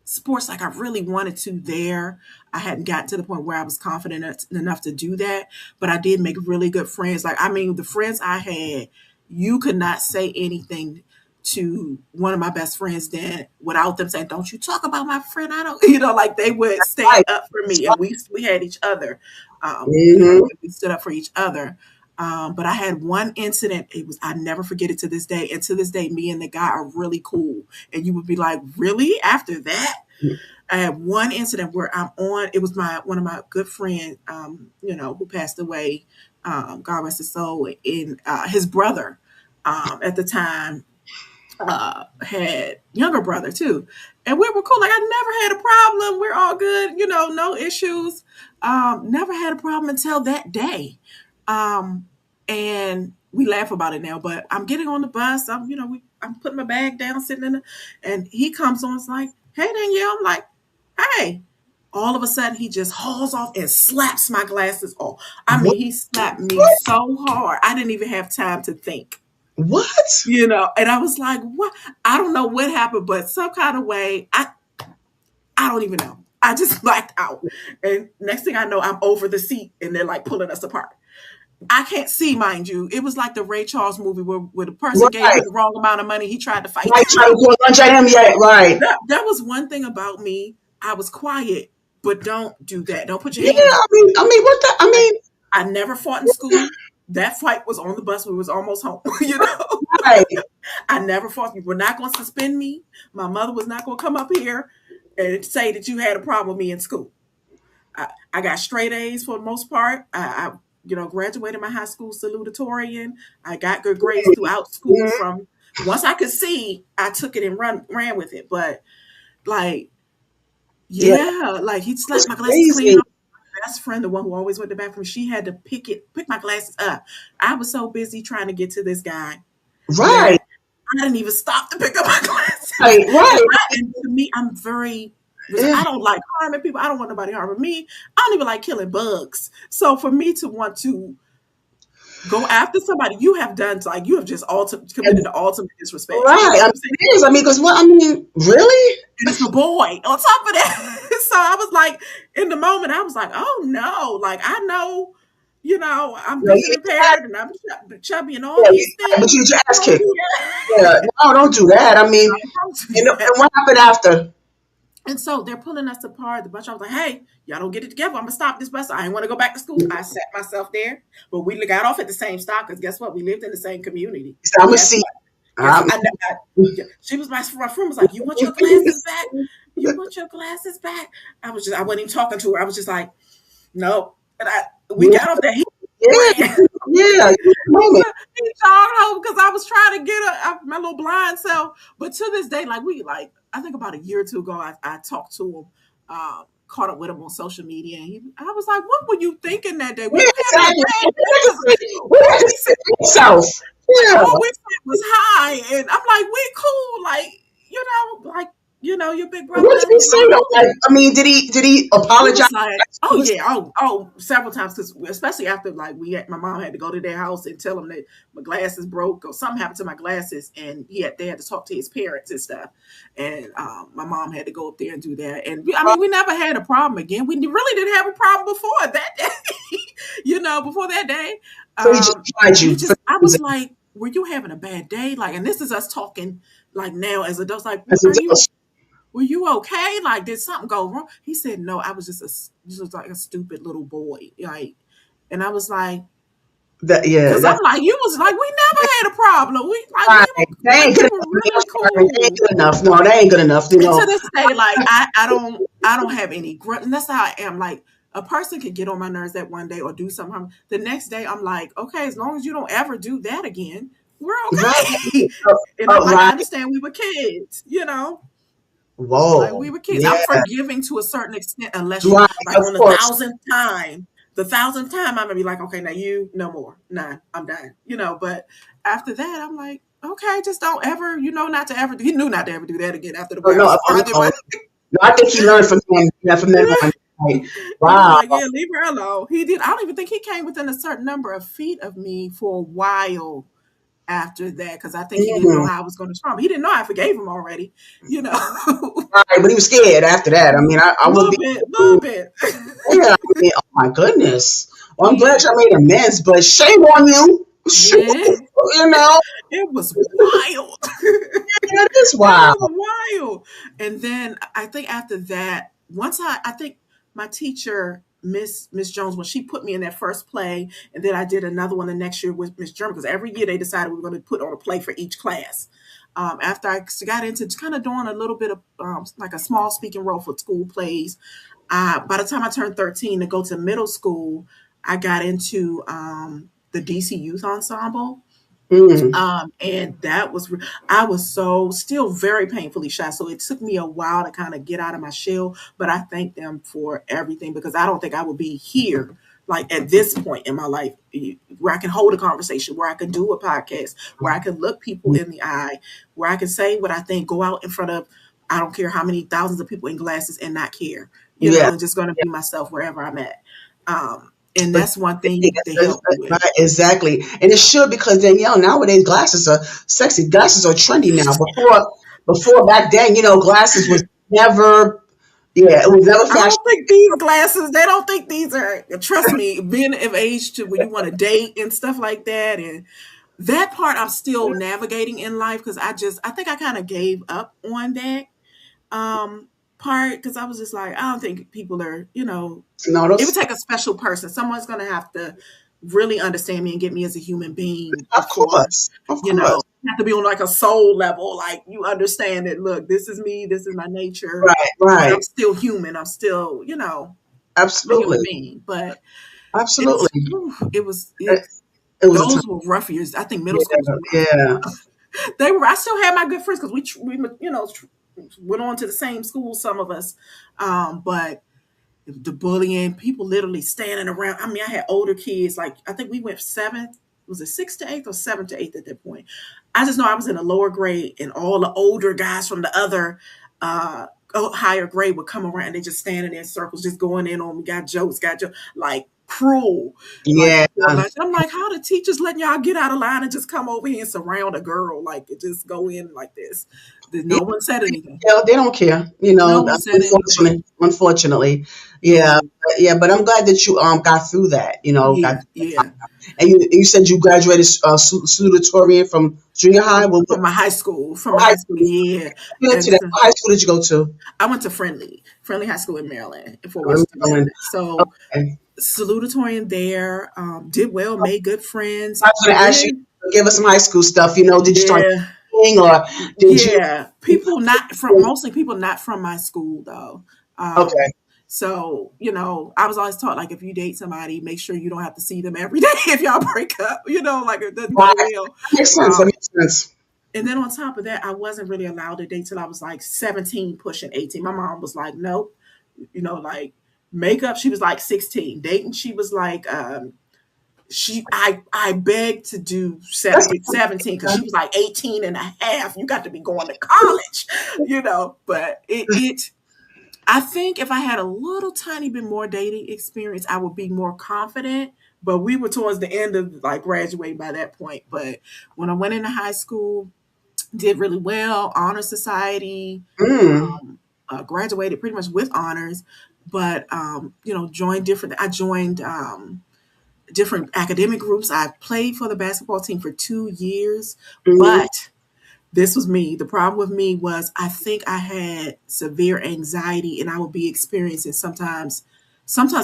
sports like I really wanted to there. I hadn't gotten to the point where I was confident enough to do that, but I did make really good friends. Like, I mean, the friends I had, you could not say anything to one of my best friends then without them saying, "Don't you talk about my friend." I don't, like they would stand Right. up for me, That's and we had each other. right. We stood up for each other. But I had one incident. It was I never forget it to this day. And to this day, me and the guy are really cool. And you would be like, really? After that? Hmm. I had one incident where I'm on. It was one of my good friends, who passed away. God rest his soul. In his brother, at the time, had younger brother too, and we were cool. Like I never had a problem. We're all good. No issues. Never had a problem until that day. Um, and we laugh about it now. But I'm getting on the bus. I'm putting my bag down, sitting in, and he comes on. It's like, "Hey, Danielle." I'm like, "Hey." All of a sudden, he just hauls off and slaps my glasses off. I What? mean, he slapped me so hard, I didn't even have time to think. What? And I was like, "What?" I don't know what happened, but some kind of way, I don't even know. I just blacked out. And next thing I know, I'm over the seat and they're like pulling us apart. I can't see, mind you. It was like the Ray Charles movie where the person gave Right. him the wrong amount of money. He tried to fight. Right. Trying to pull lunch at him yet? Right. That was one thing about me. I was quiet, but don't do that. Don't put your Yeah. hands up. What the? Like, I never fought in school. That fight was on the bus. We was almost home. Right. I never fought. You were not going to suspend me. My mother was not going to come up here and say that you had a problem with me in school. I got straight A's for the most part. I graduated my high school salutatorian. I got good grades throughout school. Mhm. From once I could see, I took it and ran with it. But like, Yeah. yeah, like he That's slapped my glasses clean crazy. off. My best friend, the one who always went to the bathroom, she had to pick my glasses up. I was so busy trying to get to this guy Right. that I didn't even stop to pick up my glasses. Right. Right. And to me, I'm very. Yeah. I don't like harming people. I don't want nobody harming me. I don't even like killing bugs. So for me to want to go after somebody, you have done like you have just committed And, the ultimate disrespect. You know right. what I I'm mean, saying? it is. Because what? Really? And it's a boy on top of that. So I was like, in the moment, I was like, oh no, like I know, I'm You know, vision impaired and I'm chubby and all yeah, these things. but you get your ass Don't kicked. do Yeah. that. No, don't do that. Don't do And that. what happened after? And so they're pulling us apart. The bunch. I was like, hey, y'all don't get it together. I'm gonna stop this bus. I ain't want to go back to school. I sat myself there, but we got off at the same stop because guess what? We lived in the same community. So I'm gonna Guess see. what? Guess Um, what? Yeah, she was my friend was like, you want your glasses back? You want your glasses back? I wasn't even talking to her. I was just like, no. And we yeah. got off there. He Yeah. ran. Yeah. Moment. He jogged home because I was trying to get my little blind self. But to this day, I think about a year or two ago, I talked to him, caught up with him on social media, and I was like, "What were you thinking that day? We Yeah. were having a Exactly. bad What all did you we said, say to yourself? Yeah. all we said was hi, and I'm like, we cool, your big brother What did doesn't he even say know though? you. Did he He apologize? was like, "Oh yeah, several times." Because especially after my mom had to go to their house and tell them that my glasses broke or something happened to my glasses, and they had to talk to his parents and stuff. And my mom had to go up there and do that. And we never had a problem again. We really didn't have a problem before that day. Before that day, So he just tried we you for just I no was reason. like. were you having a bad day? Like, and this is us talking like now as adults. Like, As a are you? adult, Were you okay? Like, did something go wrong? He said, no, I was just like a stupid little boy. Like, and I was like, that yeah, because I'm that's like, you was like, we never had a problem. right. They ain't good We were enough. really They ain't cool. good enough. No, they ain't good enough. And to this day, like, I don't have any grudge. And that's how I am. Like, a person could get on my nerves that one day or do something. The next day, I'm like, okay, as long as you don't ever do that again, we're Right. okay. And I'm like, I Right. understand we were kids, like Whoa. we were kids. I'm Yeah. forgiving to a certain extent, unless you Right. like Of on course. the thousandth time, I'm gonna be like, okay, now you no more. Nah, I'm done. But after that, I'm like, okay, just don't ever, not to ever. He knew not to ever do that again after the Oh, way I no, oh, responded, no. but No, I think he learned from him. Yeah, from then on. Like, he was wow. like, yeah, leave her alone. He did. I don't even think he came within a certain number of feet of me for a while after that because I think he didn't know Mm. how I was going to respond. He didn't know I forgave him already. A Right. But he was scared after that. I mean, I would little be. bit, little bit. Yeah. I mean, oh my goodness. Well, I'm glad Yeah. y'all made amends, but shame on you. Yeah, You know, it was wild. it is It wild. was wild. And then I think after that, once I think my teacher, Miss Jones, when she put me in that first play, and then I did another one the next year with Miss German, because every year they decided we were going to put on a play for each class. After I got into kind of doing a little bit of like a small speaking role for school plays, by the time I turned 13 to go to middle school, I got into the DC Youth Ensemble. Mm. And that was, I was so still very painfully shy. So it took me a while to kind of get out of my shell, but I thank them for everything because I don't think I would be here like at this point in my life where I can hold a conversation, where I can do a podcast, where I can look people in the eye, where I can say what I think, go out in front of, I don't care how many thousands of people in glasses and not care, Yeah. and just going to be myself wherever I'm at. And But that's one thing they helped me with. right, exactly, and it should because Danielle, nowadays glasses are sexy. Glasses are trendy now. Before back then, glasses was never. Yeah, it was never I fashion. don't think these glasses, they don't think these are, trust me, being of age to where you want to date and stuff like that. And that part I'm still navigating in life because I think I kind of gave up on that part because I was just like, I don't think people are, No, it would those. take a special person. Someone's going to have to really understand me and get me as a human being Of before, course, of course. have to be on like a soul level. Like you understand that, look, this is me, this is my nature, Right, but I'm right. still human. I'm still, a human Absolutely, being. But absolutely. it It, it was a time. those were rough years. I think middle school was Yeah, the roughest. yeah. They were. I still had my good friends because we went on to the same school. Some of us, but the bullying, people literally standing around. I mean, I had older kids. Like I think we went seventh. Was it sixth to eighth or seventh to eighth at that point? I just know I was in a lower grade, and all the older guys from the other higher grade would come around. And they just standing there in circles, just going in on me. Got jokes, like cruel, like Yeah. before lunch. I'm like, how the teachers letting y'all get out of line and just come over here and surround a girl, like just go in like this? Yeah, No one said anything. they don't care. No one said anything. Unfortunately, yeah, Yeah, yeah. But I'm glad that you got through that. yeah, yeah. And you said you graduated salutatorian from junior high. From my high school, What high school? yeah. You went And to that. so What high school did you go to? I went to Friendly High School in Maryland, in Fort Oh, Washington, Maryland. Maryland. So Okay. salutatorian there, did well, made good friends, I was going and to ask you, then give us some high school stuff. Did you start yeah, singing or did you? yeah, people not from mostly people not from my school though. Okay. So I was always taught like if you date somebody, make sure you don't have to see them every day if y'all break up. Like it doesn't Right. go That well. makes sense. That Um, makes sense. And then on top of that, I wasn't really allowed to date till I was like 17, pushing 18. My mom was like, nope, like makeup, she was like 16. Dating, she was like, I begged to do That's 17 because she was like 18 and a half. You got to be going to college, but I think if I had a little tiny bit more dating experience, I would be more confident. But we were towards the end of like graduating by that point. But when I went into high school, did really well, honor society, mm, graduated pretty much with honors, but joined different. I joined different academic groups. I played for the basketball team for 2 years, Mhm. but this was me. The problem with me was I think I had severe anxiety and I would be experiencing sometimes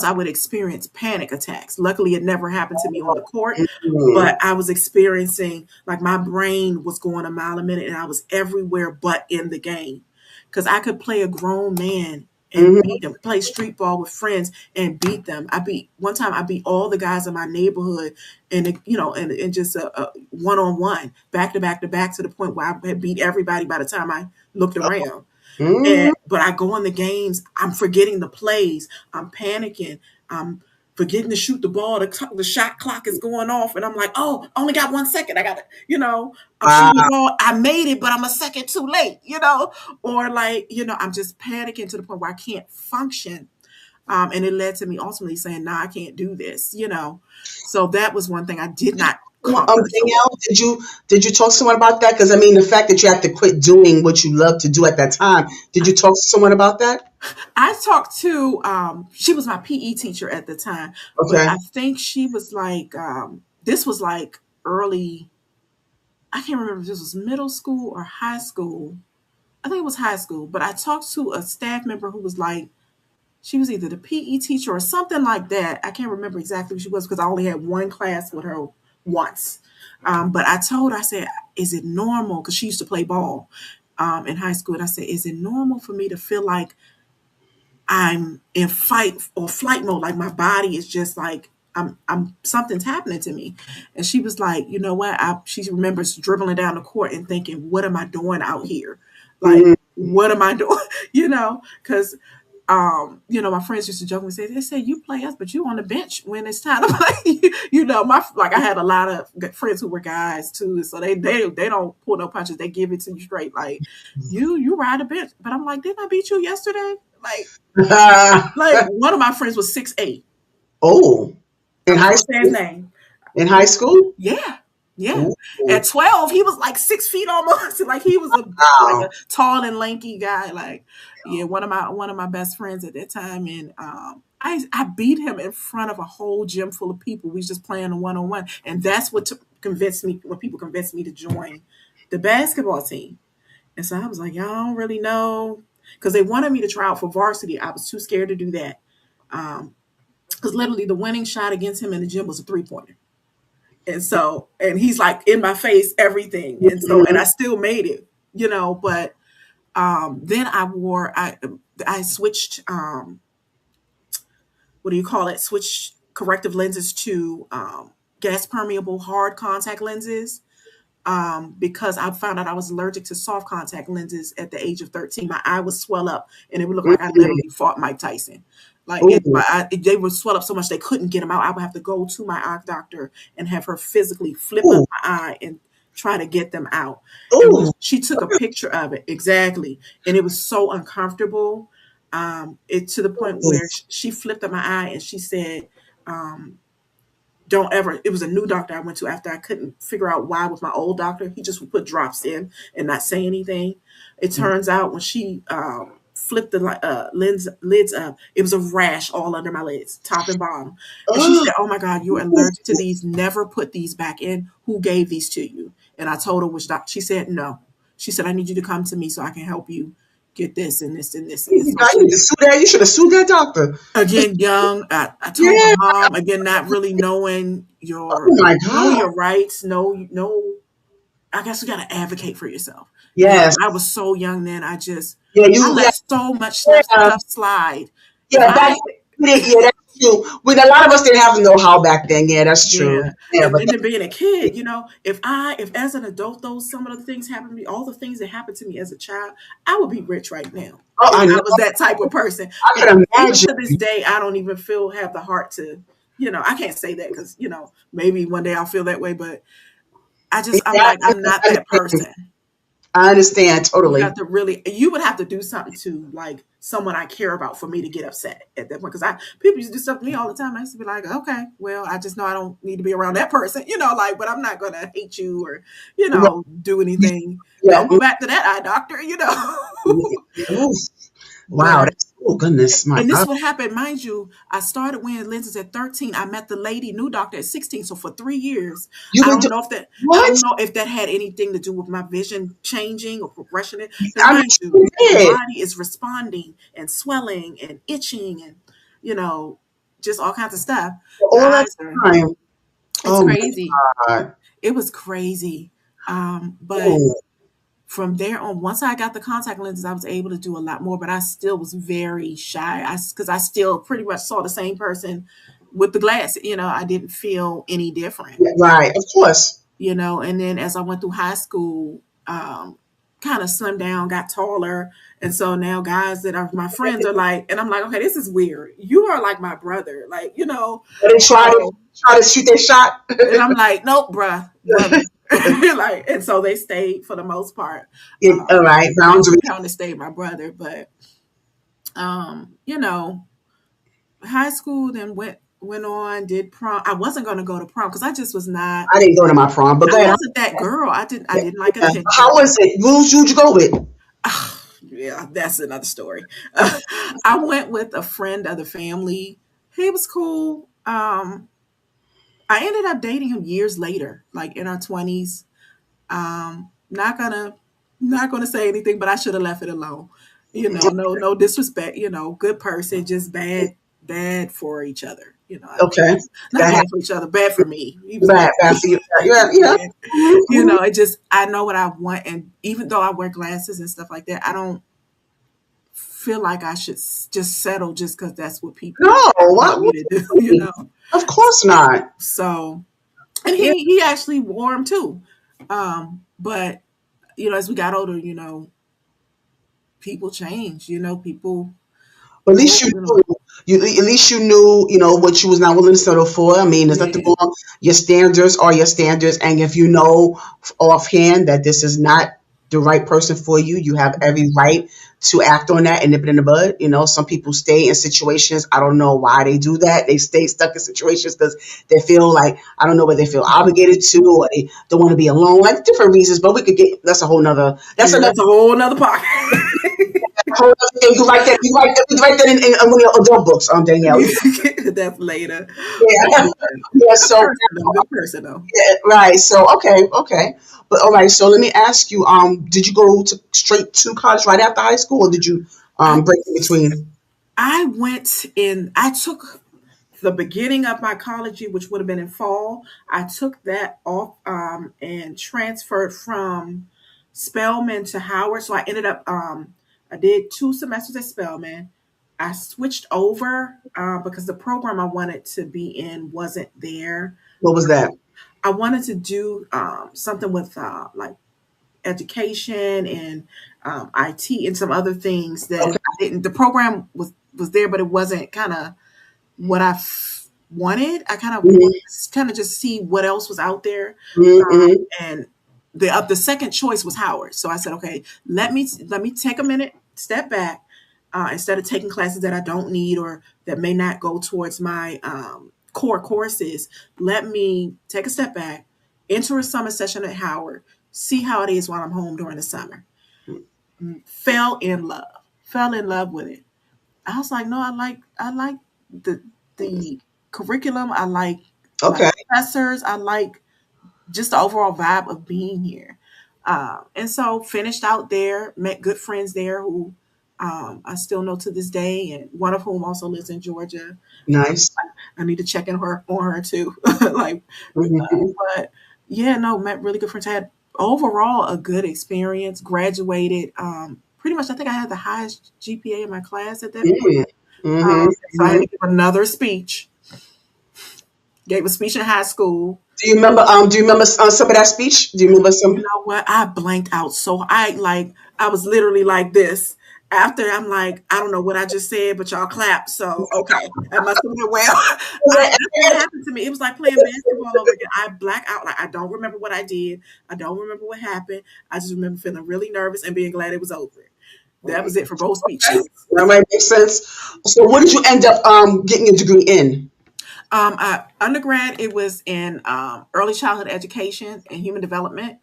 I would experience panic attacks. Luckily it never happened to me on the court, Mhm. but I was experiencing like my brain was going a mile a minute and I was everywhere but in the game. Cuz I could play a grown man and Mhm. beat them, play street ball with friends and beat them. I beat all the guys in my neighborhood and and just a one on one, back to back to back, to the point where I had beat everybody by the time I looked around. Mhm. And but I go in the games, I'm forgetting the plays, I'm panicking, I'm forgetting to shoot the ball. The shot clock is going off, and I'm like, oh, I only got 1 second. I got to, I'm shooting the Wow. ball. I made it, but I'm a second too late. Or like, I'm just panicking to the point where I can't function. And it led to me ultimately saying, "Nah, I can't do this." So that was one thing I did not conquer. So Danielle, did you talk to someone about that? Because I mean, the fact that you have to quit doing what you love to do at that time, did you talk to someone about that? I talked to she was my PE teacher at the time, but Okay. I think she was like this was like early. I can't remember if this was middle school or high school. I think it was high school, but I talked to a staff member who was like, she was either the PE teacher or something like that. I can't remember exactly who she was because I only had one class with her once. But I said, is it normal? Because she used to play ball in high school. And I said, is it normal for me to feel like I'm in fight or flight mode? Like my body is just like, I'm something's happening to me. And she was like, you know what? She remembers dribbling down the court and thinking, what am I doing out here? Like, Mhm. what am I doing? Because my friends used to joke and say, they say you play us, but you on the bench when it's time to play. I had a lot of friends who were guys too, so they don't pull no punches. They give it to you straight, like you ride a bench. But I'm like, didn't I beat you yesterday? Like one of my friends was 6'8". Oh, in I'm not high gonna say his school? name. In high school? Yeah, yeah. Ooh, At 12, he was like 6 feet almost. Like he was a wow. tall and lanky guy. Like, yeah, one of my best friends at that time, and I beat him in front of a whole gym full of people. We was just playing a one on one, and that's what convinced me. When people convinced me to join the basketball team, and so I was like, y'all don't really know, because they wanted me to try out for varsity. I was too scared to do that. Because literally the winning shot against him in the gym was a 3-pointer. And he's like in my face, everything. And I Mhm. still made it. But then I switched, what do you call it? Switched corrective lenses to gas permeable hard contact lenses, because I found out I was allergic to soft contact lenses at the age of 13. My eye would swell up and it would look like I Mhm. literally fought Mike Tyson. Like Ooh, they would swell up so much they couldn't get them out. I would have to go to my eye doctor and have her physically flip up ooh, my eye and try to get them out. And when ooh. she took a picture of it, exactly, and it was so uncomfortable. It to the point where she flipped up my eye and she said, um, don't ever. It was a new doctor I went to after I couldn't figure out why with my old doctor. He just would put drops in and not say anything. It turns out when she flipped the lids up, it was a rash all under my lids, top and bottom. And she Oh, said, oh my God, you're allergic to these. Never put these back in. Who gave these to you? And I told her which doctor. She said, no. She said, I need you to come to me so I can help you get this and this and this and this. you So got you need to sue that. You should have sued that doctor. again, young, I told my Yeah. mom, again, not really knowing Oh my God. your rights. No, I guess you got to advocate for yourself. Yes. I was so young then. Yeah. I let Yeah. so much Yeah. stuff slide. If Yeah. Back I then, yeah, that's true. When a lot of us didn't have the know-how back then. Yeah, that's true. Yeah, Yeah, but and then being a kid, if as an adult, those some of the things happened to me, all the things that happened to me as a child, I would be rich right now oh, if I know. I was that type of person. I But could even imagine. to this day, I don't even have the heart to, I can't say that because maybe one day I'll feel that way, but I'm Yeah, like I'm not that person. I understand You totally. have to really, you would have to do something to like someone I care about for me to get upset at that point. Because people used to do stuff to me all the time. I used to be like, okay, well, I just know I don't need to be around that person, but I'm not gonna hate you or, Right. do anything. Yeah. Don't go back to that eye doctor. Oof. Wow. But Oh goodness, my And this God. is what happened, mind you. I started wearing lenses at 13. I met the lady new doctor at 16. So for 3 years, You been doing I what? don't know if that had anything to do with my vision changing or progression. Because I'm mind you, sure your you did. body is responding and swelling and itching and you know just all kinds of stuff. Your All that eyes are. time. It's Oh my crazy. God. It was crazy. But Oh, from there on, once I got the contact lenses, I was able to do a lot more, but I still was very shy. Because I still pretty much saw the same person with the glass. I didn't feel any different. yeah, right. Of course. And then as I went through high school, kind of slimmed down, got taller. And so now guys that are my friends are like, and I'm like, okay, this is weird. You are like my brother. Like, But they so, try to shoot their shot. and I'm like, nope, brother. Like, and so they stayed for the most part. Yeah, all right. They Boundary. kind of stayed my brother, but um, you know, high school then went on, did prom. I wasn't gonna go to prom because I just was not I didn't go to my prom, but I go ahead. wasn't that girl. I didn't like Yeah. How attention. was it? Who'd you go with? Yeah, that's another story. I went with a friend of the family. He was cool. I ended up dating him years later, like in our 20s. Not gonna say anything, but I should have left it alone. No disrespect. Good person, just bad for each other. I think Okay. not That bad for each other, bad for me. He was bad bad, for bad me. for you. Yeah, yeah. Yeah. Mm-hmm. It just I know what I want, and even though I wear glasses and stuff like that, I don't feel like I should just settle just because that's what people No, want me what to do. you mean? Of course not. So, and Yeah, he actually wore them too. But as we got older, people change. People but at least grow. you knew. At least you knew, what you was not willing to settle for. I mean, there's nothing Yeah, wrong. Your standards are your standards, and if you know offhand that this is not the right person for you, you have every right to act on that and nip it in the bud. Some people stay in situations. I don't know why they do that. They stay stuck in situations because they feel like, I don't know, whether they feel obligated to, or they don't want to be alone, like different reasons. But we could get that's a whole nother. That's yeah, another that's a whole nother pocket. whole other thing. You write that. You write that in one of your adult books, Danielle. That's later. Yeah, Yeah. yeah. Good So person though. Good person though. yeah, right. So okay, okay. But all right. So let me ask you. Did you go straight to college right after high school, or did you I break in between? I went in. I took the beginning of my college year, which would have been in fall. I took that off and transferred from Spelman to Howard. So I ended up. I did 2 semesters at Spelman. I switched over because the program I wanted to be in wasn't there. What was that? I wanted to do something with like education and IT and some other things that Okay. I didn't. The program was there, but it wasn't kind of what I wanted. I kind of wanted Mm-hmm, to kind of just see what else was out there, mm-hmm, and the second choice was Howard. So I said, okay, let me take a minute, step back. Instead of taking classes that I don't need or that may not go towards my core courses, let me take a step back, enter a summer session at Howard, see how it is while I'm home during the summer. Fell in love, fell in love with it. I was like, no, I like the the curriculum. I like my okay. professors. I like just the overall vibe of being here. And so finished out there, met good friends there who I still know to this day, and one of whom also lives in Georgia. Nice. I need to check in her on her too. Like, Mm-hmm. but yeah, no, met really good friends. Had overall a good experience. Graduated. Pretty much, I think I had the highest GPA in my class at that point. Mm-hmm. Mm-hmm. So I had Mm-hmm. to give another speech. Gave a speech in high school. Do you remember? Do you remember some of that speech? Do you remember You some? know what? I blanked out. So I was literally like this. After I'm like, I don't know what I just said, but y'all clapped. So okay, that must have been well. Nothing happened to me. It was like playing basketball over again. I black out. Like I don't remember what I did. I don't remember what happened. I just remember feeling really nervous and being glad it was over. That was it for both speeches. That might make sense. So, what did you end up getting a degree in? Undergrad, it was in early childhood education and human development.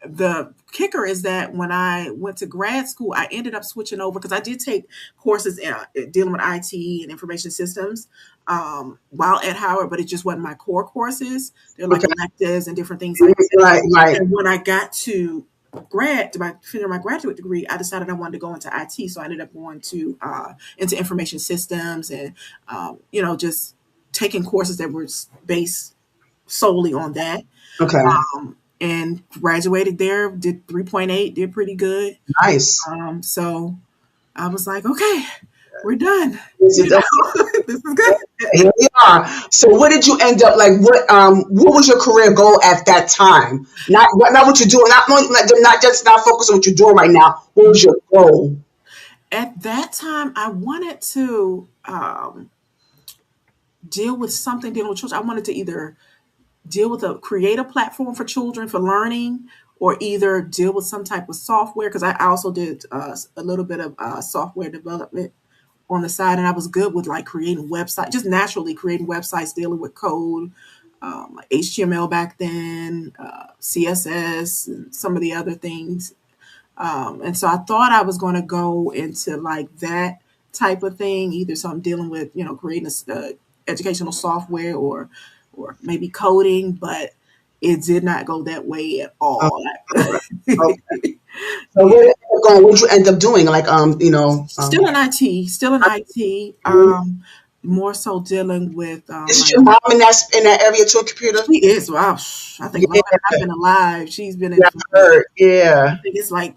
the kicker is that when I went to grad school, I ended up switching over because I did take courses in, dealing with IT and information systems while at Howard, but it just wasn't my core courses. They're like Okay. electives and different things like that. Right, right. And when I got to finish my graduate degree, I decided I wanted to go into IT. So I ended up going to into information systems and just taking courses that were based solely on that. Okay. And graduated there, did 3.8, did pretty good. Nice. So I was like, okay, we're done. This is, This is good. here we are. So what did you end up like? What was your career goal at that time? Not what you're doing. Not just not focus on what you're doing right now. What was your goal? At that time, I wanted to dealing with children. I wanted to either create a platform for children for learning, or either deal with some type of software, because I also did a little bit of software development on the side, and I was good with like creating websites, just naturally creating websites, dealing with code, like HTML back then, CSS, and some of the other things. And so I thought I was going to go into like that type of thing, either something dealing with creating educational software, or maybe coding, but it did not go that way at Oh, all. okay. So what did you end up doing? Like Still in IT, still in IT. More so dealing with is your mom in that area to a computer? she is, wow. I think Yeah, longer than I've been alive. She's been in yeah, for, I heard. I Yeah. think it's like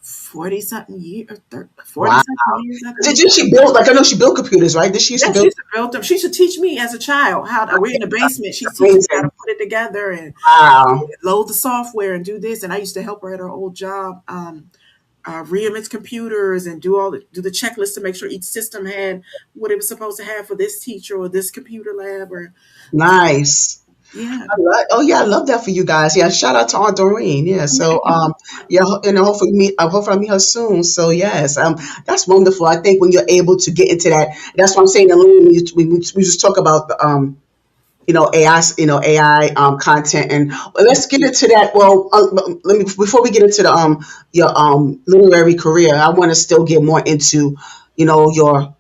40 something years, 40 Wow. something years, I think. Did she build, like, I know she built computers, right? Did she used to Yeah, she build? used to build them. She used to teach me as a child how to, we're in the basement. She's teaching me how to Amazing. put it together and Wow. load the software and do this. And I used to help her at her old job, reimage computers and do the checklist to make sure each system had what it was supposed to have for this teacher or this computer lab or Nice. yeah. Oh yeah, I love that for you guys. Yeah, shout out to Aunt Doreen. Yeah, so yeah, and hopefully I meet her soon. So yes, that's wonderful. I think when you're able to get into that, that's what I'm saying. Elaine, we just talk about the AI, AI content, and let's get into that. Well, let me before we get into the your literary career, I want to still get more into your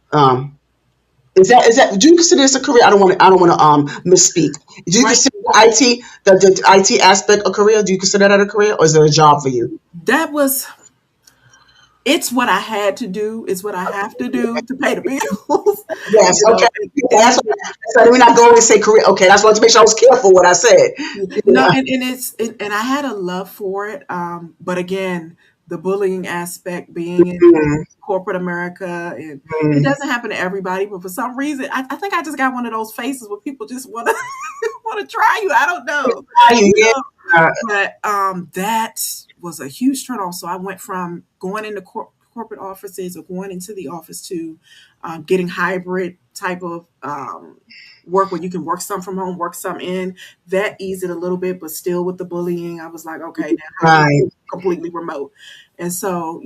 is that do you consider this a career? I don't want to misspeak. Do you Right. consider the IT aspect a career? Do you consider that a career, or is it a job for you? That was it's what I had to do. It's what I have to do to pay the bills. Yes. you Okay. know, Yeah, and, that's why we're not going to say career. Okay, that's why to make sure I was careful what I said. no, Yeah. and I had a love for it. But again, the bullying aspect being in Mm, corporate America, and it mm. doesn't happen to everybody, but for some reason, I think I just got one of those faces where people just want to want to try you. I don't know, you Yeah. know. But that was a huge turnoff. So I went from going into corporate offices or going into the office to getting hybrid type of work where you can work some from home, work some in. That eased it a little bit, but still with the bullying, I was like, okay, now how do you Right. do completely remote? And so,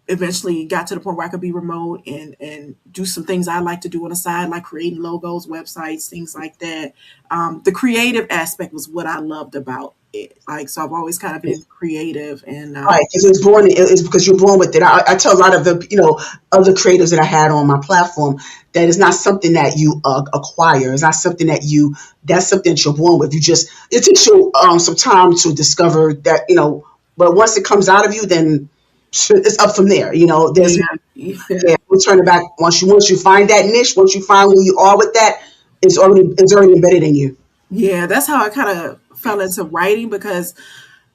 eventually got to the point where I could be remote and do some things I like to do on the side, like creating logos, websites, things like that. The creative aspect was what I loved about it. Like, so I've always kind of been creative and Right, because it's because you're born with it. I tell a lot of the other creators that I had on my platform that it's not something that you acquire. It's not something that's something that you're born with. It takes you some time to discover that but once it comes out of you, then it's up from there. There's yeah, yeah, yeah, we'll turn it back once you find that niche, once you find who you are with that, it's already embedded in you. yeah. That's how I kind of fell into writing because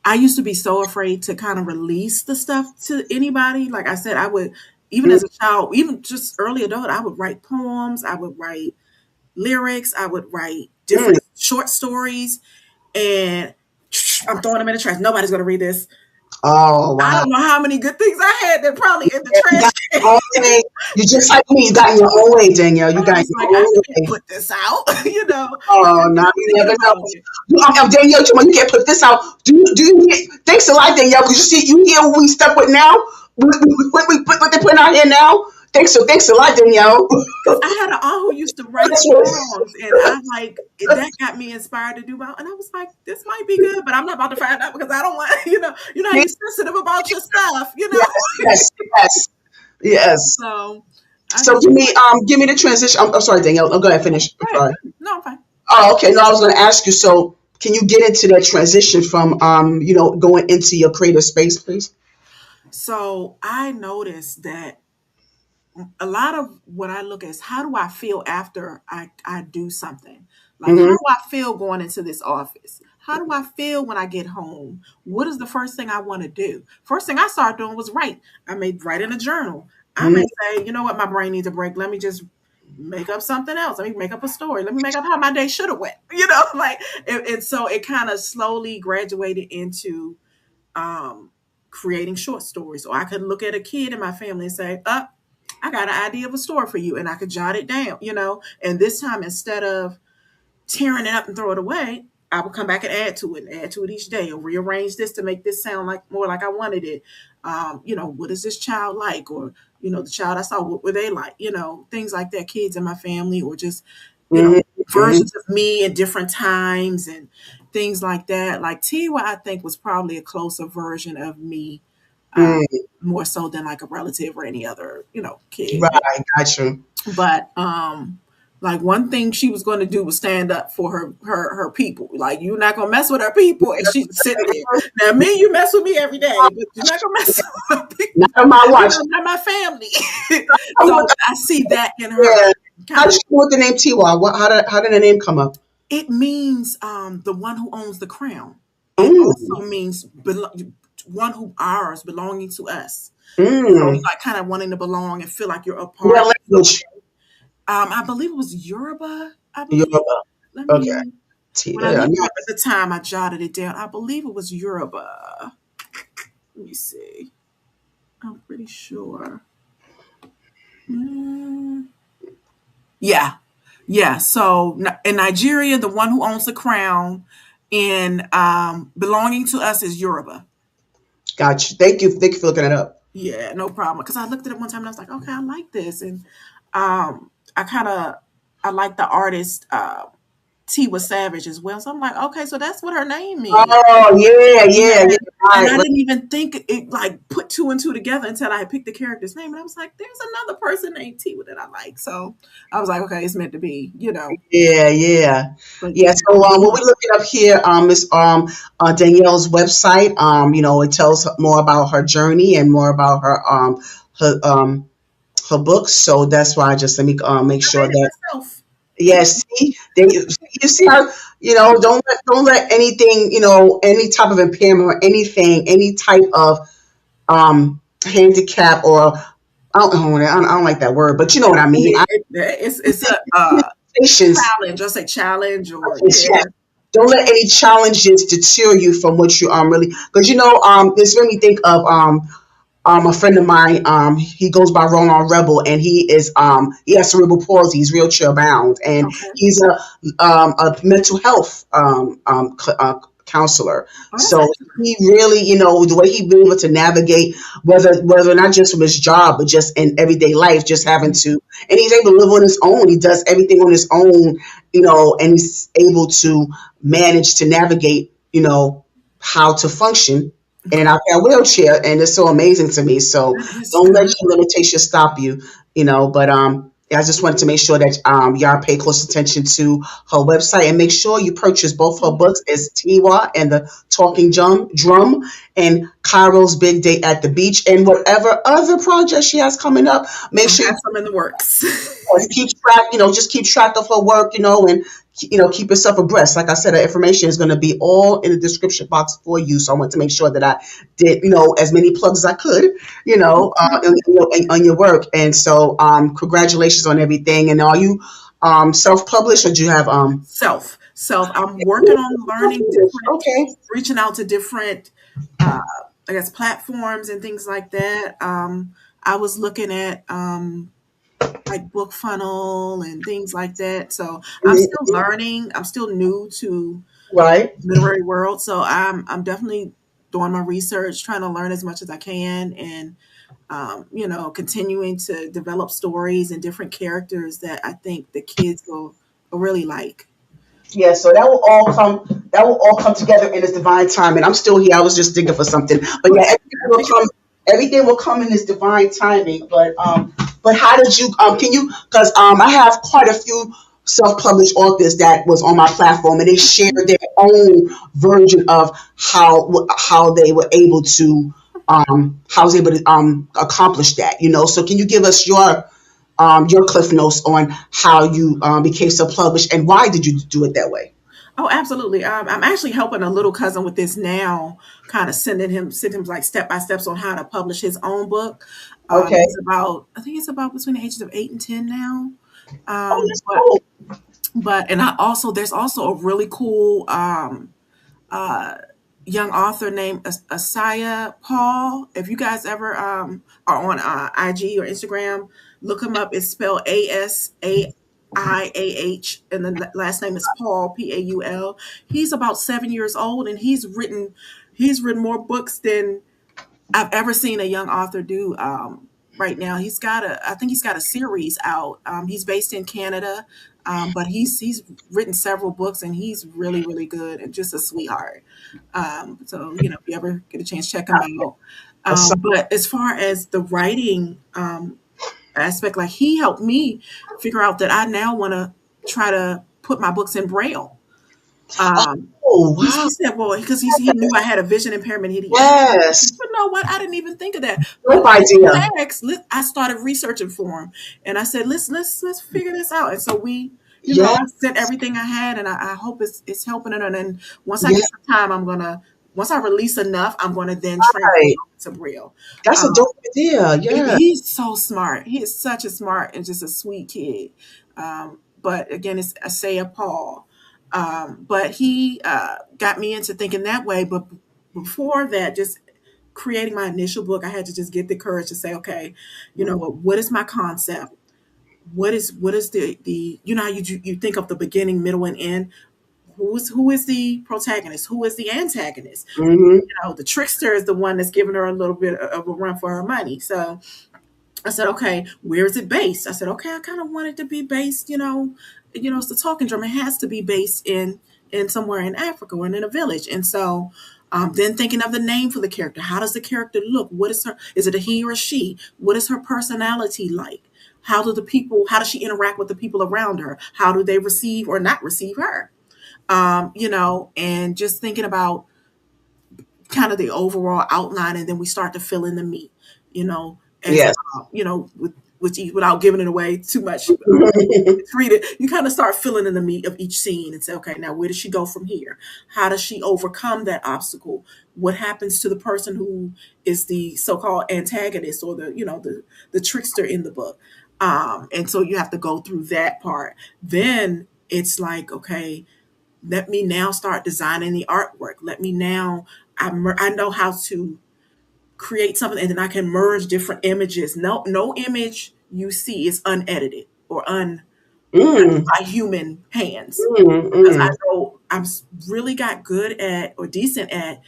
I used to be so afraid to kind of release the stuff to anybody. Like I said, I would, even as a child, even just early adult, I would write poems, I would write lyrics, I would write Mm. different short stories, and I'm throwing them in the trash. Nobody's going to read this. Oh I wow. don't know how many good things I had that probably in the You trash got can. your own way. You just like me. You got in your own way, Danielle. You I got in was like, your I own can't way. put this out, Oh, and no, just you thinking never know. about it. Danielle, you can't put this out. Thanks a lot, Danielle, because you see, you hear what we stuck with now? What they putting out here now? Thanks a lot, Danielle. Because I had an aunt who used to write That's what, songs, and I like that got me inspired to do my. And I was like, this might be good, but I'm not about to find out because I don't want you know, you're sensitive about your stuff, you know. yes, yes, yes, yes. So I So just give me the transition. I'm sorry, Danielle. Go ahead, finish. I'm go ahead. sorry. No, I'm fine. Oh, okay. No, I was going to ask you. So, can you get into that transition from, going into your creative space, please? So I noticed that a lot of what I look at is how do I feel after I do something? Like, how Mm-hmm. do I feel going into this office? How do I feel when I get home? What is the first thing I want to do? First thing I started doing was write. I may write in a journal. I may say, you know what, my brain needs a break. Let me just make up something else. Let me make up a story. Let me make up how my day should have went. Like, and so it kind of slowly graduated into um, creating short stories. Or I could look at a kid in my family and say, I got an idea of a story for you, and I could jot it down. And this time, instead of tearing it up and throw it away, I would come back and add to it each day, or rearrange this to make this sound like more like I wanted it. What is this child like? Or, the child I saw, what were they like? Things like that, kids in my family, or just, you know, Mm-hmm. versions of me at different times and things like that. Like Tiwa, I think, was probably a closer version of me, uh, Mm-hmm. more so than like a relative or any other, kid. Right. Got you. But like one thing she was going to do was stand up for her people. Like, you're not gonna mess with her people, and she's sitting there. Now, me, you mess with me every day, but you're not gonna mess with my people. Not on my watch. Not my family. Oh, So I see that in her. yeah. How Kind did of, you come with the name Tiwa? How did the name come up? it means the one who owns the crown. It Mm, also means one who ours, belonging to us. So mm. it's like kind of wanting to belong and feel like you're a What part. language? I believe it was Yoruba. I believe. Yoruba. Let Okay. me. When I Yeah, looked it up at nice. the time, I jotted it down. I believe it was Yoruba. Let me see. I'm pretty sure. Mm, yeah, yeah. So in Nigeria, the one who owns the crown in belonging to us is Yoruba. Got you. Thank you. Thank you for looking it up. Yeah, no problem. Because I looked at it one time and I was like, okay, I like this, and I kind of I like the artist Tiwa Savage as well. So I'm like, okay, so that's what her name means. Oh, yeah, yeah, Yeah. yeah. And Right. I didn't even think it like put two and two together until I had picked the character's name. And I was like, there's another person named Tiwa that I like. So I was like, okay, it's meant to be. Yeah, yeah, But yeah. yeah. So when we look it up here, is Danielle's website. It tells more about her journey and more about her her books. So that's why I just let me make I sure made it that myself. yes. See, you see how don't let anything any type of impairment or anything any type of handicap or I don't like that word, but you know what I mean. It's a Patience. challenge. I'll say challenge or Yeah. yeah. Don't let any challenges deter you from what you really because this made me think of a friend of mine, he goes by Roland Rebel, and he has cerebral palsy. He's wheelchair bound, and Okay. he's a mental health counselor. Oh, that's So excellent. he really, the way he been able to navigate, whether not just from his job, but just in everyday life, just having to, and he's able to live on his own. He does everything on his own, and he's able to manage to navigate, how to function in an outbound wheelchair, and it's so amazing to me. So That is don't let good. your limitations stop you, But yeah, I just wanted to make sure that y'all pay close attention to her website and make sure you purchase both her books, as Tiwa and the Talking Drum, and Cairo's Big Day at the Beach, and whatever other projects she has coming up. Make I sure have some in the works. keep track, just keep track of her work, and keep yourself abreast. Like I said, the information is going to be all in the description box for you. So I want to make sure that I did, as many plugs as I could, on your work. And so, congratulations on everything. And are you self-published, or do you have Self. I'm working on learning different, Okay. reaching out to different, uh, I guess, platforms and things like that. I was looking at like Book Funnel and things like that. So I'm still Mhm. learning. I'm still new to Right. literary world. So I'm definitely doing my research, trying to learn as much as I can, and continuing to develop stories and different characters that I think the kids will really like. Yeah, so that will all come together in its divine time. And I'm still here. I was just digging for something. But Oh, yeah, take it out. everything will come in its divine timing. But how did you can you because I have quite a few self-published authors that was on my platform and they shared their own version of how they were able to how I was able to accomplish that, you know. So can you give us your cliff notes on how you became self-published and why did you do it that way? Oh, absolutely. I'm actually helping a little cousin with this now, kind of sending him like step by steps on how to publish his own book. Okay. He's about, I think it's about between the ages of 8 and 10 now. Oh, Um, that's but cool. and I also there's also a really cool uh, young author named Asaya Paul. If you guys ever are on IG or Instagram, look him up. It's spelled Asaiah, and the last name is Paul, Paul. He's about 7 years old, and he's written more books than I've ever seen a young author do. Right now, I think he's got a series out. He's based in Canada, but he's written several books, and he's really really good and just a sweetheart. So if you ever get a chance, check him out. So, But as far as the writing aspect, like he helped me figure out that I now want to try to put my books in Braille. Um, oh he wow. said, well, because he knew I had a vision impairment. He asked, Yes. you know what? I didn't even think of that. But Dope idea. I started researching for him, and I said, let's figure this out. And so Yeah. I sent everything I had, and I hope it's helping it. And then once I Yeah. get some time, once I release enough, I'm gonna then transfer Right. it to Braille. That's a Um, dope idea. Yeah. he's so smart. He is such a smart and just a sweet kid. But again, it's Isaiah Paul. But he got me into thinking that way. But before that, just creating my initial book, I had to just get the courage to say, okay, what is my concept? What is the how you think of the beginning, middle, and end? Who is the protagonist? Who is the antagonist? Hmm. The trickster is the one that's giving her a little bit of a run for her money. So I said, okay, where is it based? I said, okay, I kind of want it to be based, it's the talking drum. It has to be based in somewhere in Africa or in a village. And so then thinking of the name for the character. How does the character look? What is her? Is it a he or a she? What is her personality like? How does she interact with the people around her? How do they receive or not receive her? And just thinking about kind of the overall outline, and then we start to fill in the meat, as Yes. without giving it away too much. Read it, you kind of start filling in the meat of each scene and say, okay, now where does she go from here? How does she overcome that obstacle? What happens to the person who is the so-called antagonist or the trickster in the book? And so you have to go through that part. Then it's like, okay, let me now start designing the artwork. Let me now, I know how to create something, and then I can merge different images. No image you see is unedited or Mm, by human hands, because I mm. know really got good at or decent at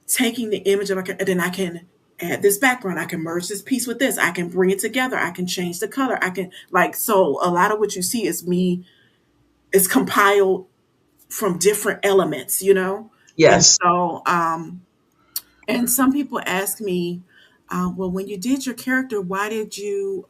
taking the image of and then I can add this background. I can merge this piece with this. I can bring it together. I can change the color. I can so a lot of what you see is me is compiled from different elements, and Yes. so and some people ask me, well, when you did your character, why did you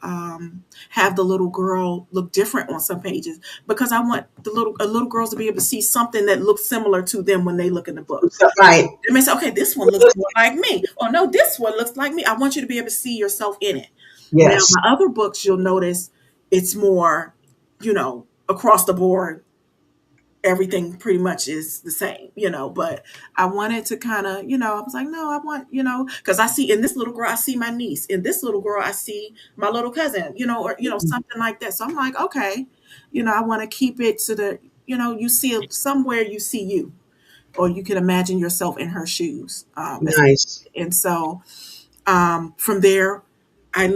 have the little girl look different on some pages? Because I want little girls to be able to see something that looks similar to them when they look in the book. So, right. They may say, okay, this one looks more like me. Or no, this one looks like me. I want you to be able to see yourself in it. Now, Yes. my other books, you'll notice it's more, across the board, everything pretty much is the same, but I wanted to kind of, I was like, no, I want, because I see in this little girl, I see my niece. In this little girl, I see my little cousin, or, something like that. So I'm like, okay, I want to keep it to the, you see somewhere you see you, or you can imagine yourself in her shoes. Nice. And so from there, I'm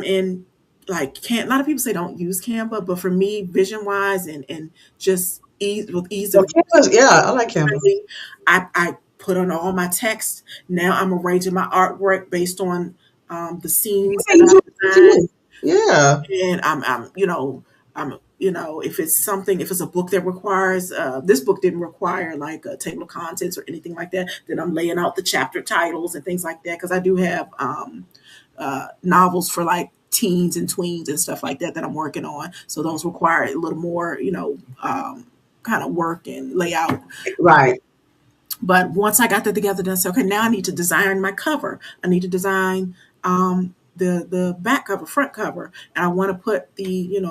in like can a lot of people say don't use Canva, but for me, vision wise and just ease So of Canva's, yeah, I like Canva. I put on all my text. Now I'm arranging my artwork based on the scenes Yeah, that you I do it design. too. Yeah. And if it's a book that requires, this book didn't require like a table of contents or anything like that, then I'm laying out the chapter titles and things like that. Because I do have novels for like teens and tweens and stuff like that I'm working on. So those require a little more, kind of work and layout. Right. But once I got that together, then I said, okay, now I need to design my cover. I need to design the back cover, front cover, and I want to put the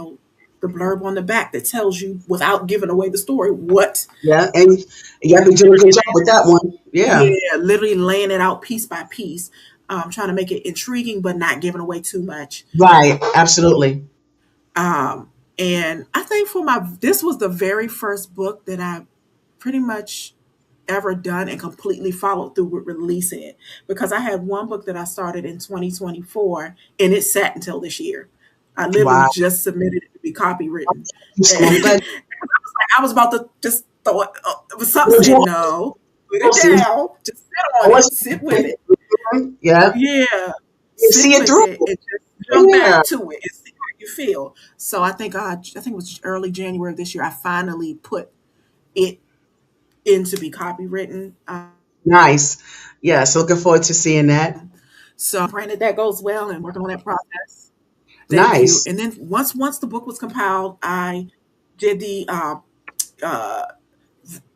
blurb on the back that tells you without giving away the story what. Yeah. And you have to do a good job with that one. Yeah. Yeah, literally laying it out piece by piece, trying to make it intriguing but not giving away too much. Right. Absolutely. And I think this was the very first book that I pretty much ever done and completely followed through with releasing it, because I had one book that I started in 2024 and it sat until this year. I literally Wow. just submitted it to be copywritten. So I'm And glad I was about to just throw it. Something you said, no, put it see. down, just sit I on was it, sit with it. yeah. Yeah, You sit see it with through. it and just jump Yeah. back to it and see how you feel. So I think it was early January of this year. I finally put it in to be copywritten. Nice. Yeah. So looking forward to seeing that. So I'm praying that that goes well and working on that process. Thank you. Nice. And then once the book was compiled, I did the uh,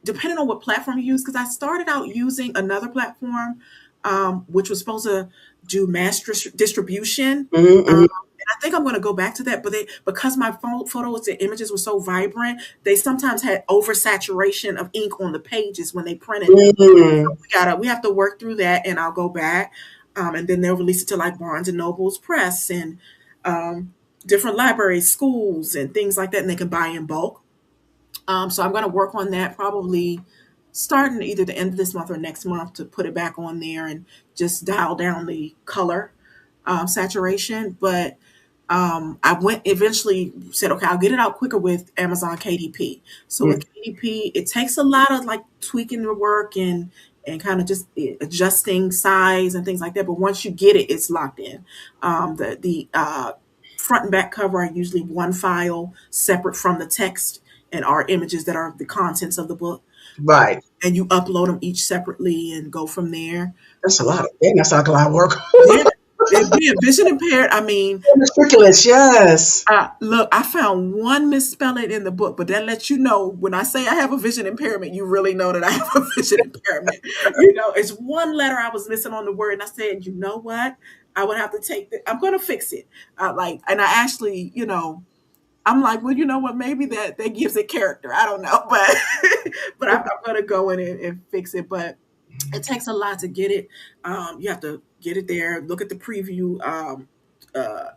depending on what platform you use, because I started out using another platform, which was supposed to do mass distribution. Mm-hmm. And I think I'm going to go back to that, but because my photos and images were so vibrant, they sometimes had oversaturation of ink on the pages when they printed them. Mm-hmm. We have to work through that, and I'll go back, and then they'll release it to like Barnes and Nobles Press and um, different libraries, schools, and things like that, and they can buy in bulk. So I'm going to work on that probably starting either the end of this month or next month to put it back on there and just dial down the color saturation. But I went eventually said, okay, I'll get it out quicker with Amazon KDP. So with KDP, it takes a lot of like tweaking the work and kind of just adjusting size and things like that. But once you get it, it's locked in. The front and back cover are usually one file separate from the text and our images that are the contents of the book. Right. And you upload them each separately and go from there. That's a lot. Dang, that's like a lot of work. Yeah, and being vision impaired, I mean, Ridiculous. Yes. look, I found one misspelling in the book, but that lets you know when I say I have a vision impairment, you really know that I have a vision impairment. It's one letter I was missing on the word, and I said, you know what? I would have to take that. I'm going to fix it. And I actually, I'm like, well, you know what? Maybe that gives it character. I don't know, but I'm going to go in and fix it. But it takes a lot to get it. You have to get it there, look at the preview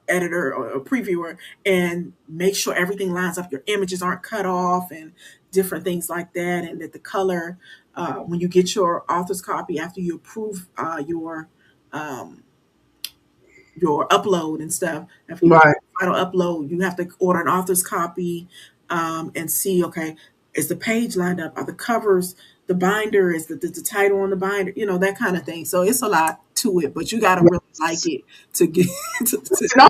editor or previewer, and make sure everything lines up. Your images aren't cut off and different things like that, and that the color. When you get your author's copy after you approve um, your upload and stuff. After you Right. final upload, you have to order an author's copy and see, okay, is the page lined up? Are the covers, the binder, is the title on the binder, that kind of thing. So it's a lot to it, but you got to really like Yes. it to get to. No,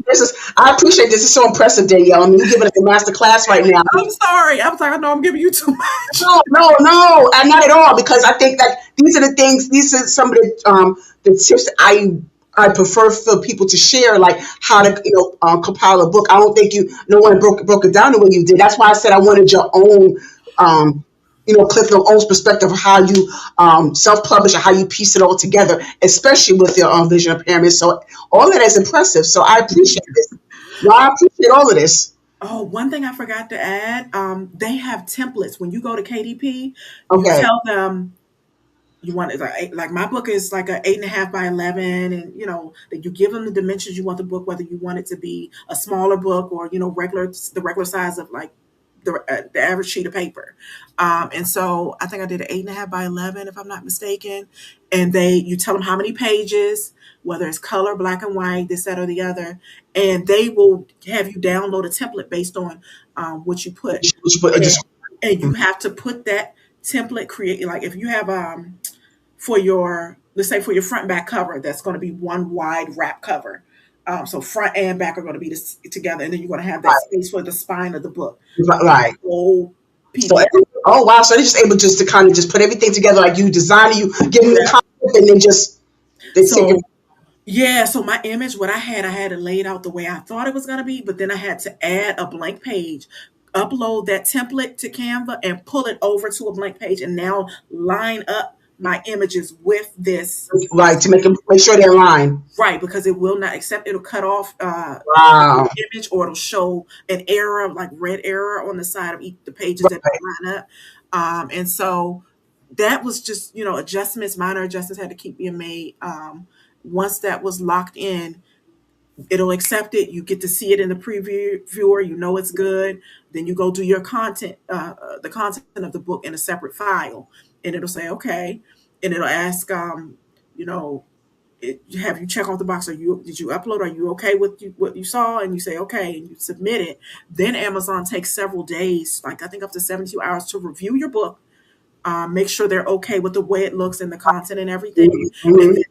I appreciate this. It's so impressive, Danielle. I mean, you're giving us a master class right now. I'm sorry. I'm sorry. I know I'm giving you too much. No, no, no, and not at all. Because I think that these are the things. These are some of the tips that I prefer for people to share, like how to compile a book. I don't think no one broke it down the way you did. That's why I said I wanted your own Cliff Notes perspective of how you self-publish or how you piece it all together, especially with your vision impairment. So all of that is impressive. So I appreciate this. No, I appreciate all of this. Oh, one thing I forgot to add, they have templates. When you go to KDP, you Okay. tell them you want it like my book is like a 8.5 by 11, and that you give them the dimensions you want the book, whether you want it to be a smaller book or the regular size of like the average sheet of paper. And so I think I did an 8.5 by 11, if I'm not mistaken. And you tell them how many pages, whether it's color, black and white, this, that, or the other, and they will have you download a template based on what you put. And, and you have to put that template create, like if you have for your let's say for your front and back cover, that's going to be one wide wrap cover. So front and back are going to be together, and then you're going to have that Right. space for the spine of the book. Right. Whole So, PDF. oh wow! So they're just able just to kind of just put everything together, like you design it, you give them the Yeah. concept, and then just they take it. So yeah, so my image, what I had it laid out the way I thought it was going to be, but then I had to add a blank page, upload that template to Canva, and pull it over to a blank page, and now line up my images with this. Right, to make sure they're aligned. Right, because it will not accept, it'll cut off Wow. image, or it'll show an error, like red error on the side of the pages that Right. line up. And so that was just, adjustments, minor adjustments had to keep being made. Once that was locked in, it'll accept it. You get to see it in the preview viewer. You know it's good. Then you go do your content, the content of the book in a separate file, and it'll say okay, and it'll ask, you know, have you check off the box? Did you upload? Are you okay with what you saw? And you say okay, and you submit it. Then Amazon takes several days, like I think up to 72 hours, to review your book, make sure they're okay with the way it looks and the content and everything, and Mhm. then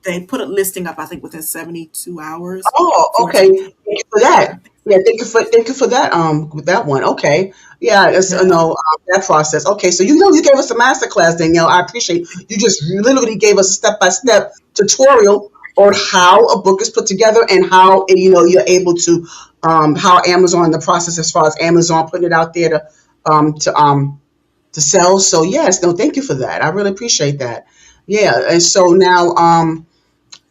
they put a listing up. I think within 72 hours. Oh, okay. Fortunately, Thank you for that. Yeah, thank you for that. With that one. Okay. Yeah, it's yeah, that process. Okay, so you gave us a master class, Danielle. I appreciate you just literally gave us a step by step tutorial on how a book is put together and how you're able to how Amazon the process as far as Amazon putting it out there to sell. So yes, no, thank you for that. I really appreciate that. Yeah, and so now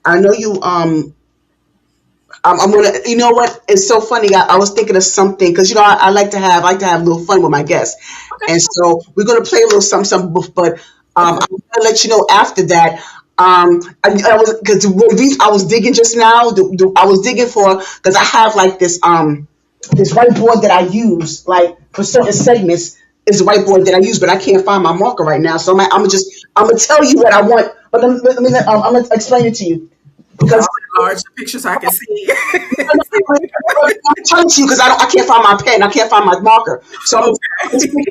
I know you I'm gonna. You know what? It's so funny. I was thinking of something because I like to have a little fun with my guests, okay, and so we're gonna play a little something. But okay, I'm gonna let you know after that. I was because I was digging just now. I was digging for because I have like this whiteboard that I use like for certain segments. Is a whiteboard that I use, but I can't find my marker right now. So I'm gonna tell you what I want, but I'm gonna explain it to you okay. because I'll enlarge the picture so I can see. I'm telling you because I can't find my pen. I can't find my marker. So Okay.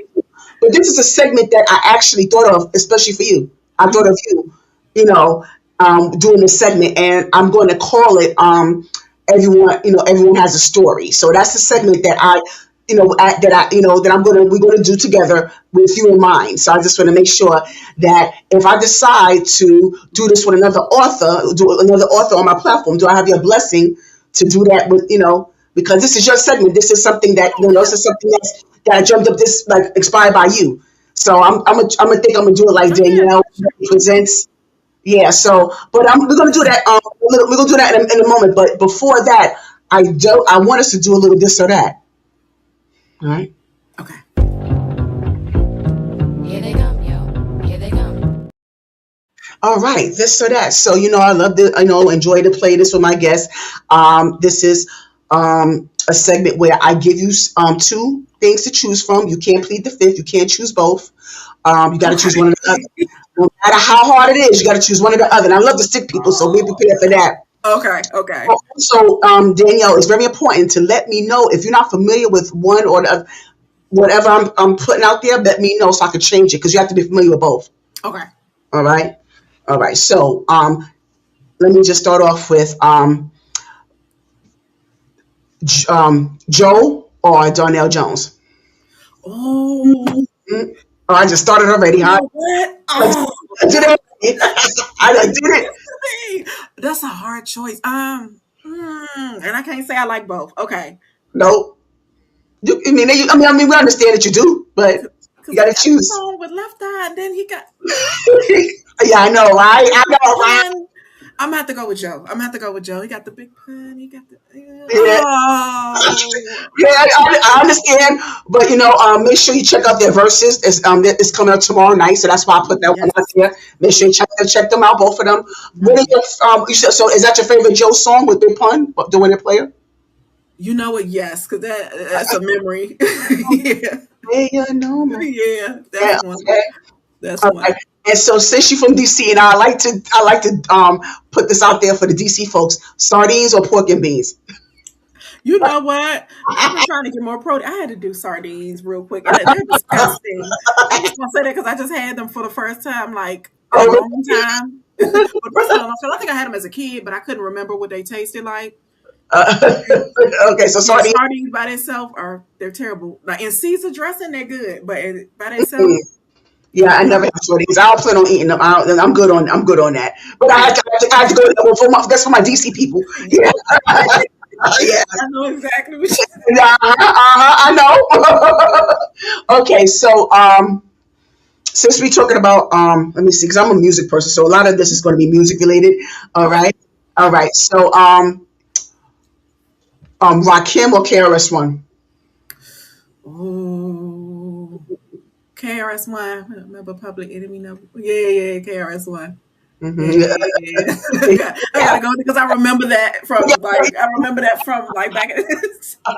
but this is a segment that I actually thought of, especially for you. I thought Mhm. of you, you know, doing this segment, and I'm going to call it Everyone has a story. So that's the segment that we're going to do together with you in mind. So I just want to make sure that if I decide to do this with another author on my platform, do I have your blessing to do that with because this is your segment. This is something that Oh this is something that I jumped up this like expired by you. So I'm gonna do it like yeah, oh yeah, Danielle sure. presents. Yeah. So, but we're gonna do that. We're gonna do that in a moment. But before that, I want us to do a little this or that. All right. Okay. Here they come, yo. Here they come. All right. This or that. So I love to enjoy to play this with my guests. This is a segment where I give you two things to choose from. You can't plead the fifth. You can't choose both. You got to choose one or the other. Okay. No matter how hard it is, you got to choose one or the other. And I love to stick people, so be prepared for that. Okay. Okay. Also, Danielle, it's very important to let me know if you're not familiar with one or the other. Whatever I'm putting out there, let me know so I can change it because you have to be familiar with both. Okay. All right. All right. So let me just start off with Joe or Darnell Jones. Oh, Mm. Oh, I just started already, you huh? know what? I Oh, did it. I did it. that's a hard choice. And I can't say I like both. Okay. Nope. We understand that you do, but you Because got he to got the choose. song with Left Eye, and then he got Yeah, I know, right? I big know, right? pun. I'm gonna have to go with Joe. I'm gonna have to go with Joe. He got the big pun. He got the Yeah, oh. yeah, I understand, but make sure you check out their verses. It's coming up tomorrow night, so that's why I put that one out Yes. there. Make sure you check them out, both of them. What is Right. your so is that your favorite Joe song with Big Pun doing it player? You know what? Yes, because that's a memory. Yeah. Yeah, yeah, no, man. Yeah. That's Yeah, one. okay. That's All one. right. And so since you're from DC, and I like to put this out there for the DC folks: sardines or pork and beans. You know what? I've been trying to get more protein. I had to do sardines real quick, and they're disgusting. I'm just gonna say that because I just had them for the first time, like in a Oh, long time. But the rest of them, I think I had them as a kid, but I couldn't remember what they tasted like. Uh, And okay, so yeah, sardines. sardines by themselves are they're terrible. Like in Caesar dressing, they're good, but by themselves, Yeah, I no. never had sardines. I don't plan on eating them. I'm good on that. But Yeah, I had to go that's for my DC people. Yeah, yeah, I know exactly what you. yeah. I know. Okay, so since we're talking about let me see, because I'm a music person, so a lot of this is going to be music related. All Okay. right, all right. So Rakim or KRS One. Oh, KRS-One. Remember Public Enemy number? Yeah, KRS-One. Yeah, Mm-hmm. I Yeah, gotta go because I remember that from like I remember that from like back as a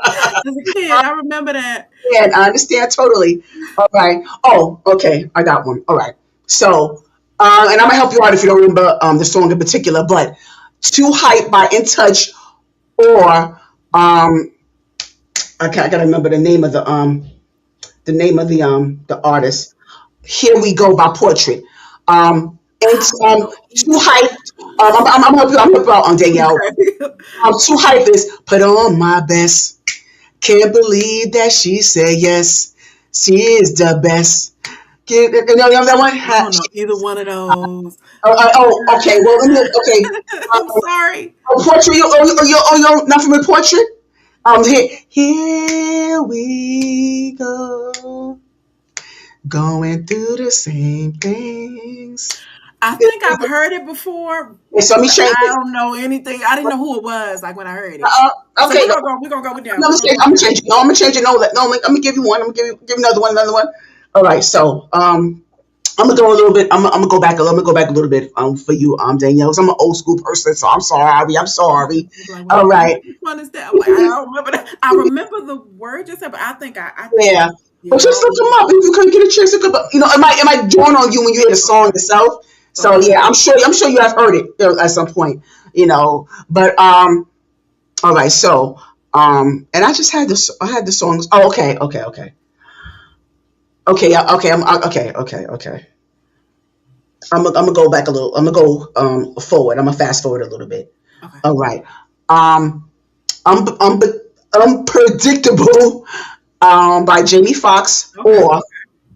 kid. I remember that. yeah, I understand totally. All right. Oh, okay. I got one. All right. So, and I'm gonna help you out if you don't remember the song in particular, but "Too Hype" by In Touch or I gotta remember the name of the artist. "Here We Go" by Portrait. It's I don't know "Too either. Hype." I'm gonna help you. I'm gonna help you out on Danielle. Okay. "Too Hype" is "Put on my best. Can't believe that she said yes. She is the best." You know that one? I don't know either one of those. Okay. Well, okay. I'm sorry. Portrait. You're not from a portrait. Here we go, going through the same things. I think I've heard it before, Okay, so let me but change I it. don't know anything. I didn't know who it was like when I heard it. So Okay, no, we're gonna go with that. no, We're gonna go I'm with gonna that. change it. No, I'm gonna change it. No, no, I'm gonna give you one. I'm gonna give you another one. All right. So, I'm gonna go a little bit. I'm gonna go back. I'm gonna go back a little bit. For you, Danielle. 'Cause I'm an old school person, so I'm sorry. I'm sorry. Like, All right. which one is that? I'm like, I don't remember that. I remember the word you said, but I think Yeah. yeah, But I just don't look them remember. up if you couldn't get a chance to look up. It might dawn on you when you hear the song itself. So Okay. yeah, I'm sure you have heard it at some point. But all right. So and I just had this. I had the songs. Oh, okay, yeah, okay. Okay. I'm gonna go back a little. I'm gonna go forward. I'm gonna fast forward a little bit. Okay. All right. Um, Unpredictable by Jamie Foxx Okay. or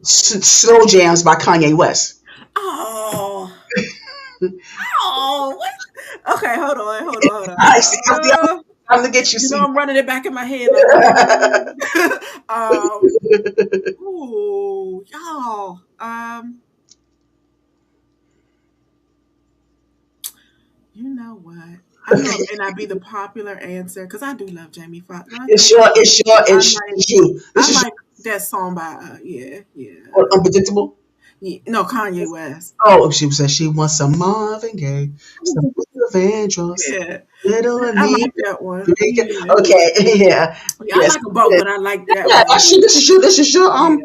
Slow Jams by Kanye West. Oh. Oh. What? Okay. I see. Hold on. I'm gonna get you. You know, See. I'm running it back in my head. Like, ooh, y'all. You know what? I know it may not be the popular answer because I do love Jamie Foxx. But I It's think your. It's your. I It's you. This is like that song by your unpredictable. yeah. No, Kanye West. Oh, she said she wants some Marvin Gaye, some Vandross, Yeah, little I Anita. like that one. Yeah, Okay, yeah, yeah, I yes, like them both, but I like that yeah. one. This is your Yeah,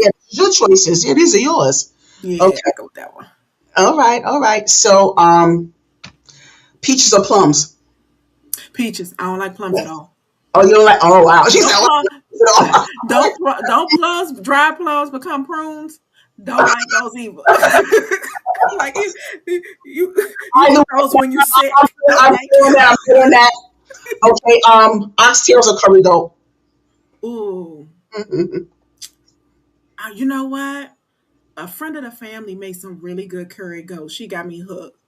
yeah, your choices. Yeah, these are yours. yeah, Okay, I go with that one. all right. So, peaches or plums? Peaches. I don't like plums at all. Oh, you don't like? Oh, wow. She said, Don't plum, oh, don't plums, dry plums become prunes. Don't like those either. Like you I eat know. those when you sick. No, I'm thank doing that. I'm doing that. Okay. Oxtails or curry goat? you. Ooh, Mhm. you know what? A friend of the family made some really good curry goat. She got me hooked.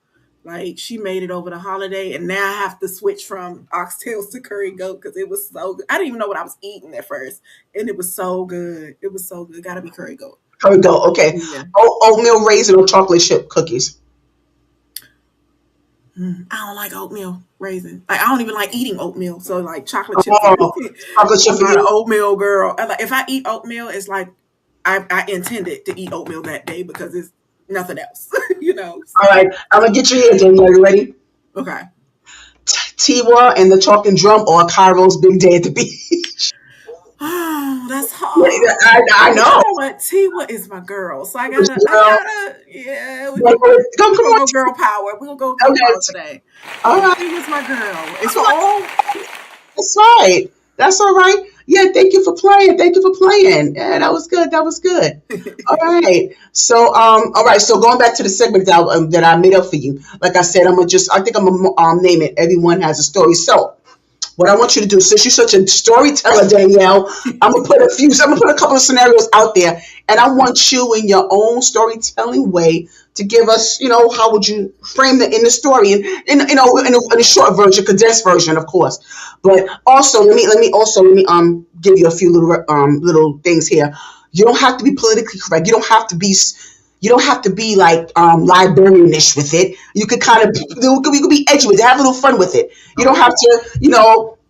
Like she made it over the holiday, and now I have to switch from oxtails to curry goat because it was so good. I didn't even know what I was eating at first, and it was so good. It was so good. Got to be curry goat. Curry goat. Okay. Yeah. Oatmeal raisin or chocolate chip cookies? I don't like oatmeal raisin. Like I don't even like eating oatmeal. So like chocolate chips. Oh, chocolate chip I'm for not an you. oatmeal girl. Like if I eat oatmeal, it's like I intended to eat oatmeal that day because it's nothing else. You know. All So right. I'm gonna get you here, Danielle. You ready? okay. Tiwa and the Talking Drum or Cairo's Big Day at the Beach? Oh, that's Yeah, hard. I But you know. know what? Tiwa is my girl. So Girl, yeah, come we're gonna on. go girl power. We're gonna go girl Okay. power today. All right. Tiwa's my girl. It's for All right. all. That's right. That's all right. Yeah, thank you for playing. Thank you for playing. Yeah, that was good. That was good. All right. So, all right. So going back to the segment that I made up for you. Like I said, I think I'm gonna name it. Everyone has a story. So, what I want you to do, since you're such a storyteller, Danielle, I'm gonna put a couple of scenarios out there, and I want you in your own storytelling way to give us, how would you frame in the story, and in a short version, condensed version, of course. But also, let me give you a few little things here. You don't have to be politically correct. You don't have to be like librarianish with it. You could kind of you could be edgy with it, have a little fun with it. You don't have Okay.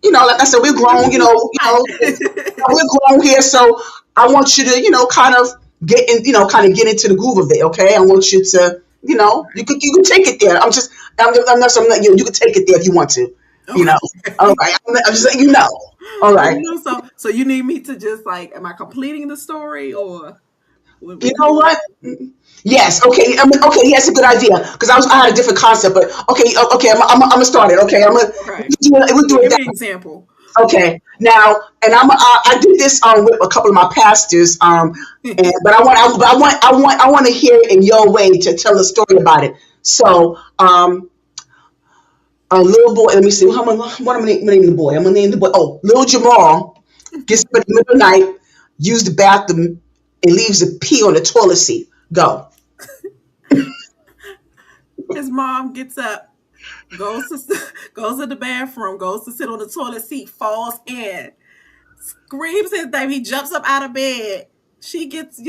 to, like I said, we're grown. We're grown here, so I want you to, kind of get into the groove of it. Okay, I want you to, you can take it there. I'm not you. You can take it there if you want to. You know, all Okay. right. I'm just letting you know. All right. So you need me to just like, am I completing the story or You what know you what? Yes. Okay. Okay. Yes, a good idea. Because I had a different concept, but okay. Okay. I'm gonna start it. Okay. okay? We'll do it Give that. me an example. Okay. Now, and I did this with a couple of my pastors. But I want to hear it in your way to tell a story about it. So, a little boy. Let me see. What am I naming the boy? I'm gonna name the boy. Oh, little Jamal gets up in the middle of the night, use the bathroom, and leaves a pee on the toilet seat. Go. His mom gets up, goes to goes to the bathroom, goes to sit on the toilet seat, falls in, screams his name. He jumps up out of bed. She gets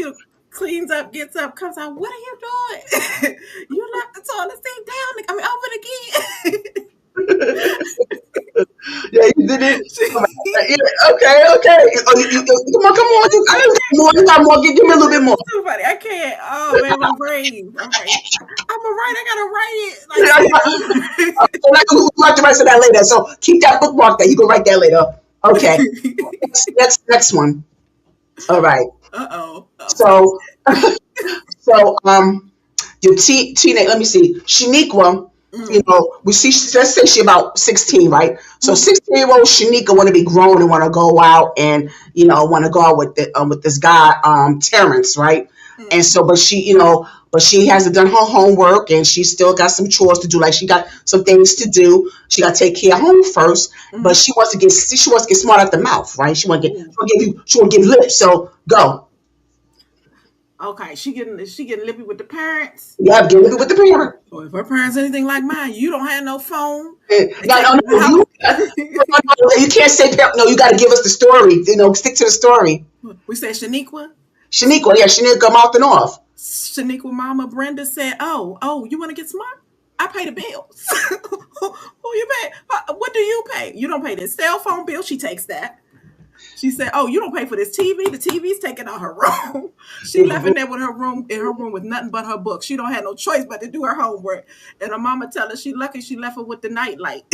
cleans up, gets up, comes out. What are you doing? You left the toilet seat down. I mean, open again. Yeah, you did it. All right. She, Yeah, okay, okay. Oh, come on. I got more. You got more. Give me a little bit more. it's too funny. I can't. Oh man, my brain. Okay, I'm gonna write. I gotta write it. Like Yeah, seriously. we'll have to write that later. So keep that bookmark there. You can write that later. Okay. Next one. All right. Uh-oh. So so your teenage. Let me see. Shaniqua. Mm, We see. Let's say she about 16, right? So mm, 16-year-old Shanika want to be grown and want to go out and want to go out with this guy Terrence, right? And mm, so, but she hasn't done her homework and she still got some chores to do. Like she got some things to do. She got to take care of home first, but mm. she wants to get smart at the mouth, right? Ooh. She want to give lip. So go. Okay, she getting lippy with the parents. You have to get lippy with the parent. Or if her parents anything like mine, you don't have no phone. They No, take no, you to the no, you can't say parent. No, you got to give us the story. Stick to the story. house. We said Shaniqua. Shaniqua mouthing off. Shaniqua mama Brenda said, "Oh, you want to get smart? I pay the bills. Who you pay? What do you pay? You don't pay this cell phone bill. She takes that. She said, "Oh, you don't pay for this TV. The TV's taking out her room." She left in there with her room with nothing but her books. She don't have no choice but to do her homework. And her mama tell her she lucky she left her with the nightlight.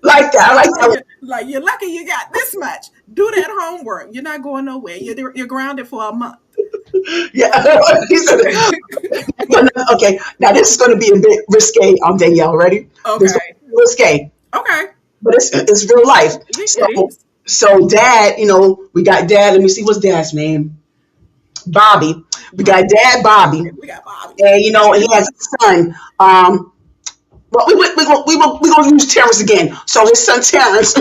Like that. I like that. like you're lucky you got this much. Do that homework. You're not going nowhere. You're grounded for a month. Yeah. He said, okay, now this is going to be a bit risque. Danielle. Ready? This is Okay. risque, Okay. but it's real life. So, It is. so dad, we got dad. Let me see, what's dad's name? Bobby. We got dad Bobby, We got Bobby. and and he has a son. Well, we gonna use Terrence again. So his son Terrence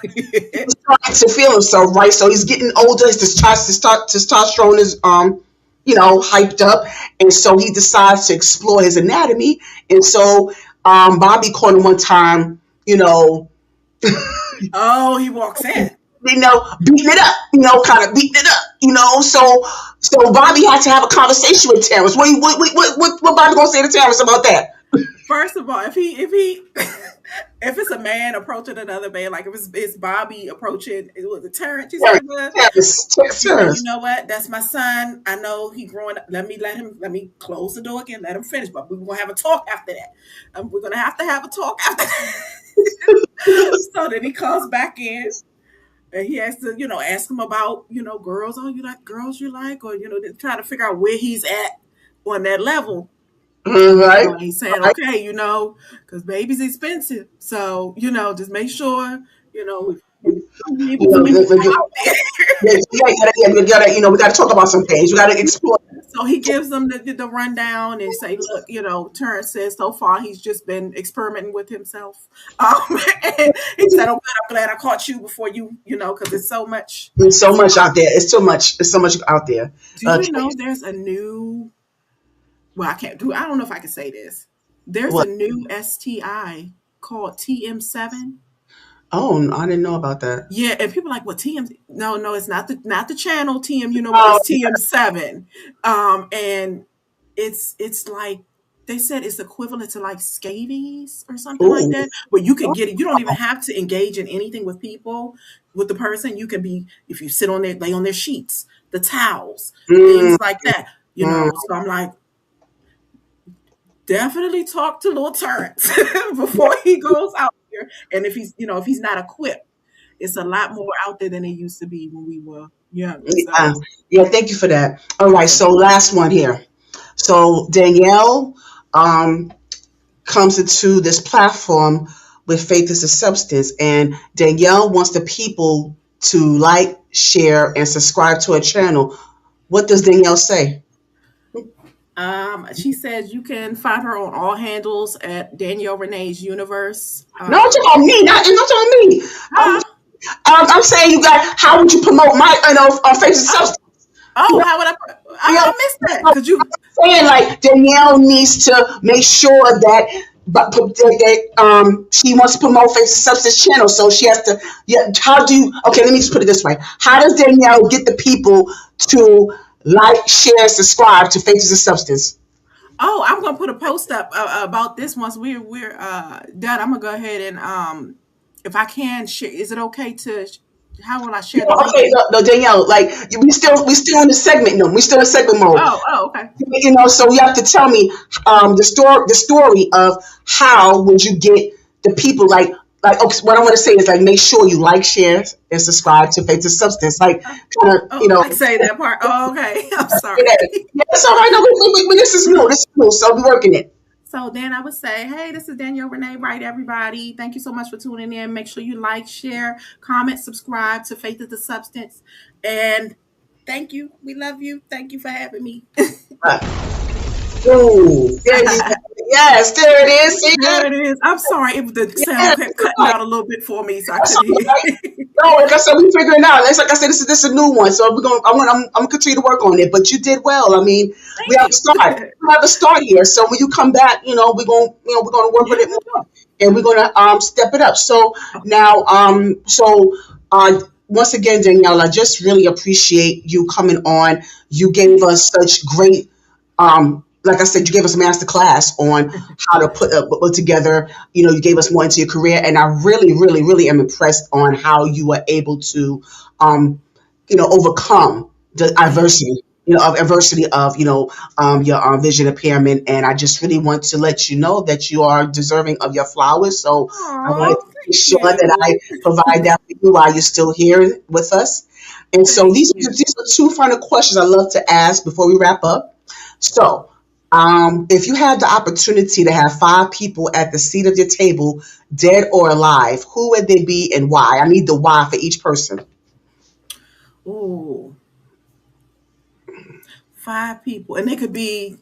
is trying to feel himself, right? So he's getting older. His testosterone is hyped up, and so he decides to explore his anatomy. And so Bobby caught him one time, Oh, he walks in. beating it up, kind of beating it up, So Bobby had to have a conversation with Terrence. What Bobby gonna say to Terrence about that? First of all, if he if it's a man approaching another man, like if it's Bobby approaching, it was a Terrence. You said she said, you Terrence. know what? That's my son. I know he growing up. Let me close the door again. Let him finish. But we're gonna have a talk after that. We're gonna have to have a talk after that. So then he comes back in and he has to, ask him about, girls. Oh, you like girls you like, or to try to figure out where he's at on that level. Right, He's saying, right. okay, because baby's expensive. So, just make sure, You People know, for me to go out there. we got to talk about some things. We got to explore. So he gives them the rundown and say, look, Terrence says so far he's just been experimenting with himself. And he said, oh, good, I'm glad I caught you before because it's so much. There's so much out there. It's too much. It's so much out there. Do you know there's a new, well, I don't know if I can say this. There's a What? new STI called TM7. Oh, I didn't know about that. Yeah, and people are like, well, TM, no, it's not the channel TM, Oh, it's TM7. And it's like they said it's equivalent to like scabies or something like ooh. that. But you can get it. You don't even have to engage in anything with people, with the person. You can be if you sit on their lay on their sheets, the towels, Mm, things like that. mm. So I'm like, definitely talk to little Terrence before he goes out here. And if he's not equipped, it's a lot more out there than it used to be when we were younger. Yeah, So yeah, thank you for that. All right, yeah. so last one here. So Danielle comes into this platform with Faith is a Substance, and Danielle wants the people to like, share, and subscribe to her channel. What does Danielle say? She says you can find her on all handles at Danielle Renee's Universe. No, I'm talking about me. Not talking about me. Huh? I'm saying you got. How would you promote my, Faith is a Oh, Substance? how would I? You know, I missed that because you. saying like Danielle needs to make sure that she wants to promote Faith Substance channel, so she has to. Yeah, how do you? Okay, let me just put it this way: how does Danielle get the people to like, share, subscribe to Faith is a Substance? Oh, I'm gonna put a post up about this once we're done. I'm gonna go ahead and if I can share. Is it okay to? How will I share the link? Okay, no, Danielle, like we still in the segment, no, we still in segment mode. Okay. So you have to tell me the story of how would you get the people okay, what I want to say is like make sure you like, share, and subscribe to Faith to Substance, like kind of Oh, I say that part. Oh, okay. I'm sorry. yeah, yeah, it's all right. No, this is new. This is new. So we're working it. So then I would say, hey, this is Danielle Renee Wright, everybody. Thank you so much for tuning in. Make sure you like, share, comment, subscribe to Faith is the Substance. And thank you. We love you. Thank you for having me. Ooh, there you go. Yes, there it is. See There that? it is. I'm sorry if the sound Yes, kept cutting out a little bit for me, so I that's couldn't all hear. right. No, like I said, we figuring it out. It's like I said, this is a new one, so we're going. I'm gonna continue to work on it. But you did well. I mean, we Thank have a you. start. We have a start here. So when you come back, we're gonna work Yeah, with it we more, will. and we're gonna step it up. So Okay. now, once again, Danielle, I just really appreciate you coming on. You gave us such great like I said, you gave us a master class on how to put together. You gave us more into your career, and I really, really, really am impressed on how you were able to, overcome the Thank you. adversity. Of adversity of your vision impairment, and I just really want to let you know that you are deserving of your flowers. So I wanted Oh, to make thank sure that you. I provide that for you while you're still here with us. And so Thank these you. these are two final questions I love to ask before we wrap up. So, if you had the opportunity to have five people at the seat of your table, dead or alive, who would they be and why? I need the why for each person. Ooh, 5 people. And they could be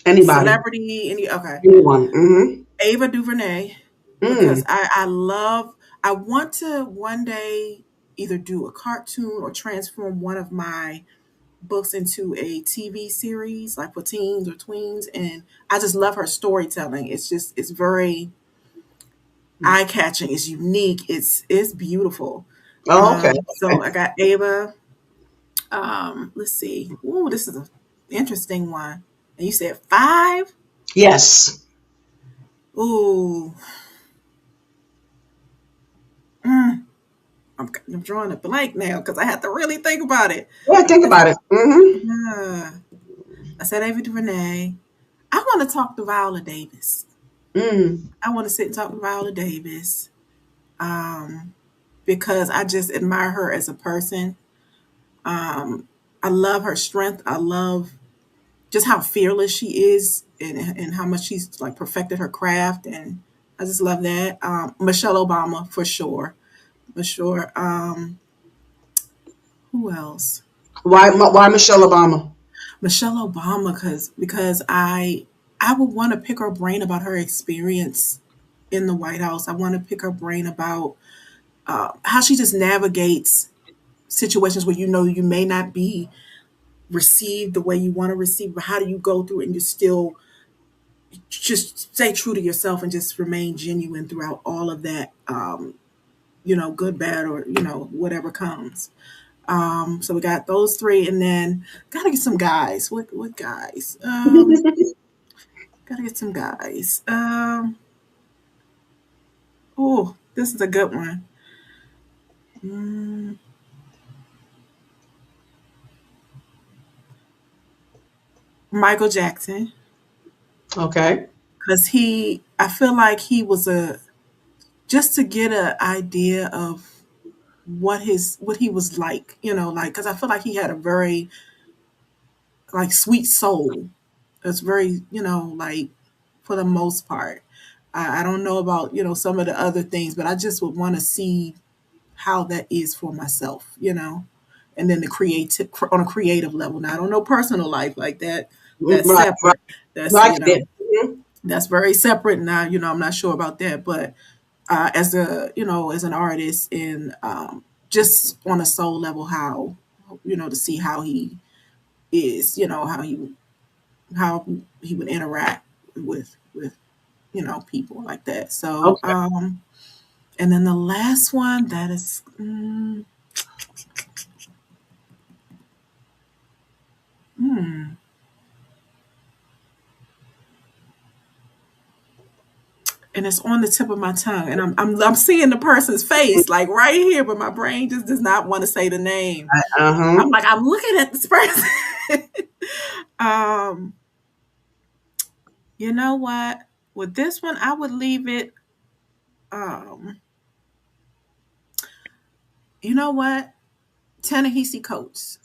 Anybody, celebrity, okay. anyone. Mm-hmm. Ava DuVernay, Mm. because I want to one day either do a cartoon or transform one of my books into a TV series, like for teens or tweens. And I just love her storytelling. It's very eye catching. It's unique. It's beautiful. Oh, okay. So I got Ava. Let's see. Ooh, this is an interesting one. And you said five? Yes. Ooh. Mm, I'm drawing a blank now because I have to really think about it. Yeah, think It's, about it. Mm-hmm. I said Ava DuVernay. I want to talk to Viola Davis. Mm. I want to sit and talk to Viola Davis um, because I just admire her as a person. Um, I love her strength. I love just how fearless she is and how much she's like perfected her craft. And I just love that. Michelle Obama for sure. for sure. Who else? Why Michelle Obama? Michelle Obama, because I would want to pick her brain about her experience in the White House. I want to pick her brain about how she just navigates situations where you know you may not be received the way you want to receive, but how do you go through it and you still just stay true to yourself and just remain genuine throughout all of that, good, bad, or whatever comes. So we got those three, and then gotta get some guys. What guys? Gotta get some guys. Oh, this is a good one. Mm, Michael Jackson, Okay. because I feel like he was a just to get an idea of what he was like, like because I feel like he had a very like sweet soul. It's very, like for the most part. I don't know about some of the other things, but I just would want to see how that is for myself, and then the creative on a creative level. Now I don't know personal life like that. That's Right, right. separate. That's Like it. Mhm. that's very separate. Now I'm not sure about that, but as a as an artist and just on a soul level, how to see how he is, how he would interact with people like that. So Okay. and then the last one that is hmm, and it's on the tip of my tongue, and I'm seeing the person's face like right here, but my brain just does not want to say the name. Uh-huh. I'm looking at this person. um, you know what? With this one, I would leave it. Um, you know what? Ta-Nehisi Coates,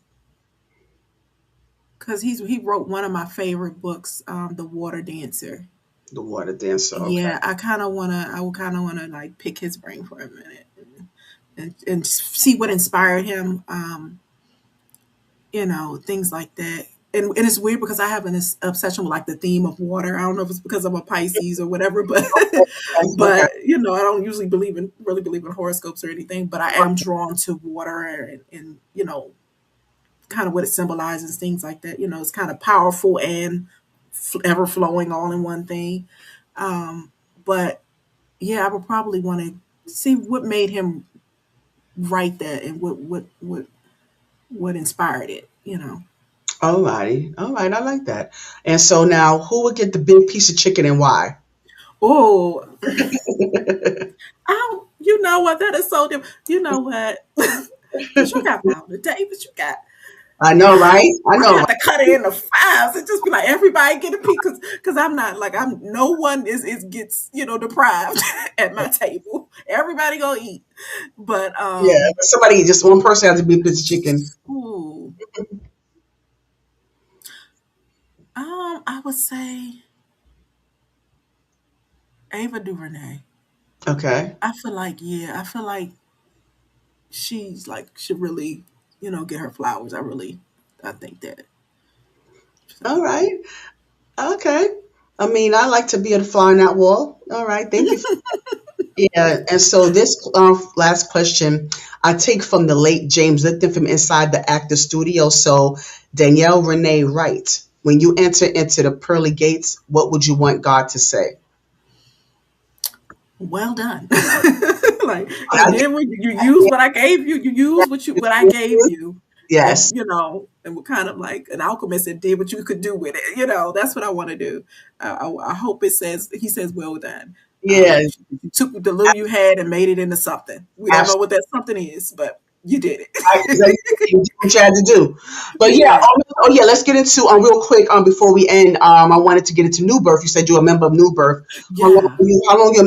because he wrote one of my favorite books, The Water Dancer. The water dancer. Okay. Yeah, I would kind of wanna like pick his brain for a minute and see what inspired him. Things like that. And it's weird because I have an obsession with like the theme of water. I don't know if it's because I'm a Pisces or whatever, but Okay. but I don't usually really believe in horoscopes or anything. But I am drawn to water and kind of what it symbolizes, things like that. It's kind of powerful and ever flowing all in one thing. But yeah, I would probably want to see what made him write that and what inspired it. All righty. All right. I like that. And so now, who would get the big piece of chicken and why? Oh, you know what? That is so different. You know what? Because you got Founder Davis, you got. I know, right? I I know, have right? to cut it into fives and just be like everybody get a piece because I'm not like I'm no one is gets deprived at my table. Everybody gonna eat, but Yeah. Somebody, just one person has to be a piece of chicken. ooh, I would say Ava DuVernay. Okay. I feel like she's like should really get her flowers. I think that. All So right. Okay. I mean, I like to be a fly on that wall. All right. Thank you. Yeah. And so this last question I take from the late James Lipton from inside the actor studio. So Danielle Renee Wright, when you enter into the pearly gates, what would you want God to say? well done. Like you I, did what you used what I gave you. You used what I gave you, and yes. and we're kind of like an alchemist and did what you could do with it. That's what I want to do. I hope he says well done. Yeah. You took the little you had and made it into something. We don't know what that something is, but you did Exactly it. what you had to do. But yeah, Yeah, yeah, let's get into real quick before we end. I wanted to get into New Birth. You said you're a member of New Birth. yeah.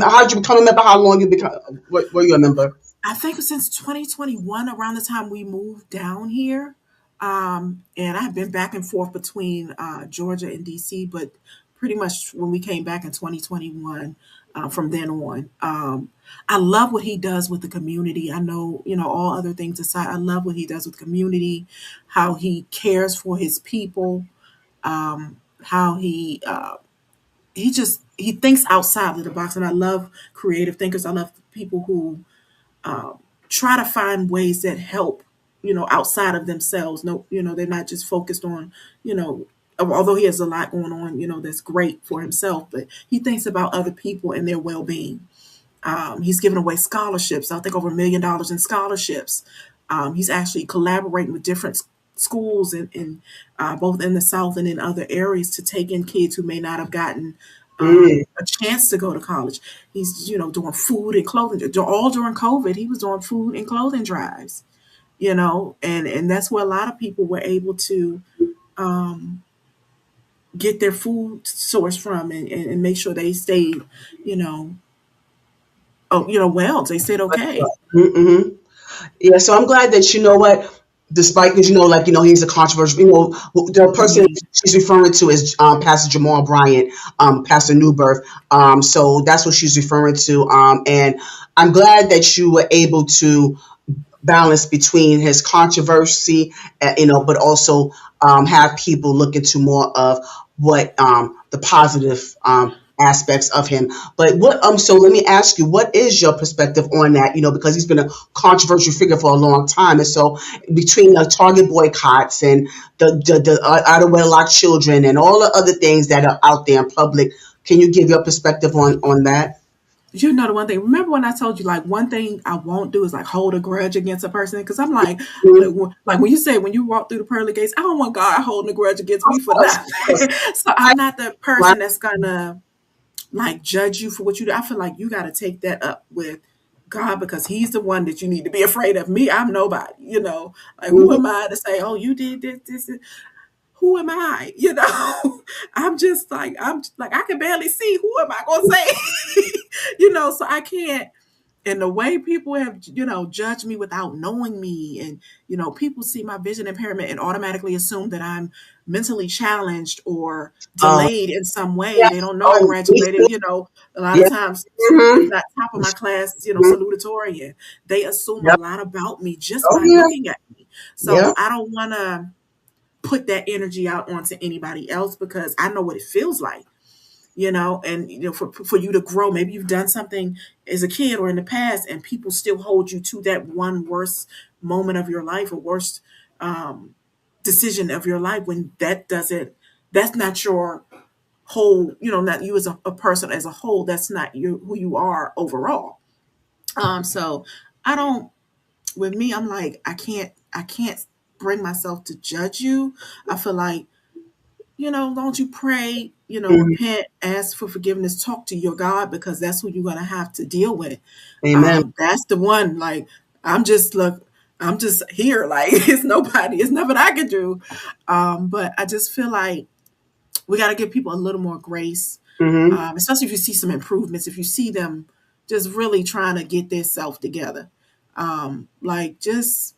How did you become a member? How long you become were you a member? I think since 2021, around the time we moved down here, and I've been back and forth between Georgia and DC, but pretty much when we came back in 2021, from then on. I love what he does with the community. I know, all other things aside, I love what he does with community, how he cares for his people, how he thinks outside of the box. And I love creative thinkers. I love people who try to find ways that help, outside of themselves. No, they're not just focused on, although he has a lot going on, that's great for himself, but he thinks about other people and their well-being. He's given away scholarships. I think over $1 million in scholarships. He's actually collaborating with different schools in both in the South and in other areas to take in kids who may not have gotten Mm. a chance to go to college. He's doing food and clothing. All during COVID, he was doing food and clothing drives. And that's where a lot of people were able to um, get their food source from and make sure they stayed, you know, well, they stayed okay. Mm-hmm. Yeah, so I'm glad that you know what, despite because like he's a controversial. The person Mhm. she's referring to is Pastor Jamal Bryant, Pastor Newbirth. So that's what she's referring to. And I'm glad that you were able to balance between his controversy, but also have people look into more of what the positive aspects of him. But what so let me ask you, what is your perspective on that? Because he's been a controversial figure for a long time, and so between the Target boycotts and the out of wedlock children and all the other things that are out there in public, can you give your perspective on that? The one thing. Remember when I told you, like, one thing I won't do is like hold a grudge against a person, because I'm like, Mhm. like when you say when you walk through the pearly gates, I don't want God holding a grudge against Of me for course, nothing. of course. So Right, I'm not the right. person that's gonna like judge you for what you do. I feel like you got to take that up with God, because He's the one that you need to be afraid of. Me, I'm nobody. Like, who Mhm. am I to say, oh, you did this? Who am I? I'm like I can barely see. Who am I gonna say? So I can't. And the way people have, judged me without knowing me, and people see my vision impairment and automatically assume that I'm mentally challenged or Oh, delayed in some way. They yes. don't know I Oh, me graduated, too. a lot of Yeah. times, if Mm-hmm. not top of my class, Hmm. salutatorian. They assume a Yep. lot about me just Oh by yeah. looking at me. So Yeah. I don't want to put that energy out onto anybody else, because I know what it feels like, and for you to grow. Maybe you've done something as a kid or in the past, and people still hold you to that one worst moment of your life, or worst um, decision of your life, when that's not your whole, not you as a person as a whole. That's not you, who you are overall. So I don't, with me, I'm like, I can't bring myself to judge you. I feel like, don't you pray, Mhm. repent, ask for forgiveness, talk to your God, because that's who you're gonna have to deal with. Amen. That's the one. Like, I'm just look, I'm just here. Like, it's nothing I can do. But I just feel like we got to give people a little more grace, Hmm. especially if you see some improvements, if you see them just really trying to get their self together. Like, just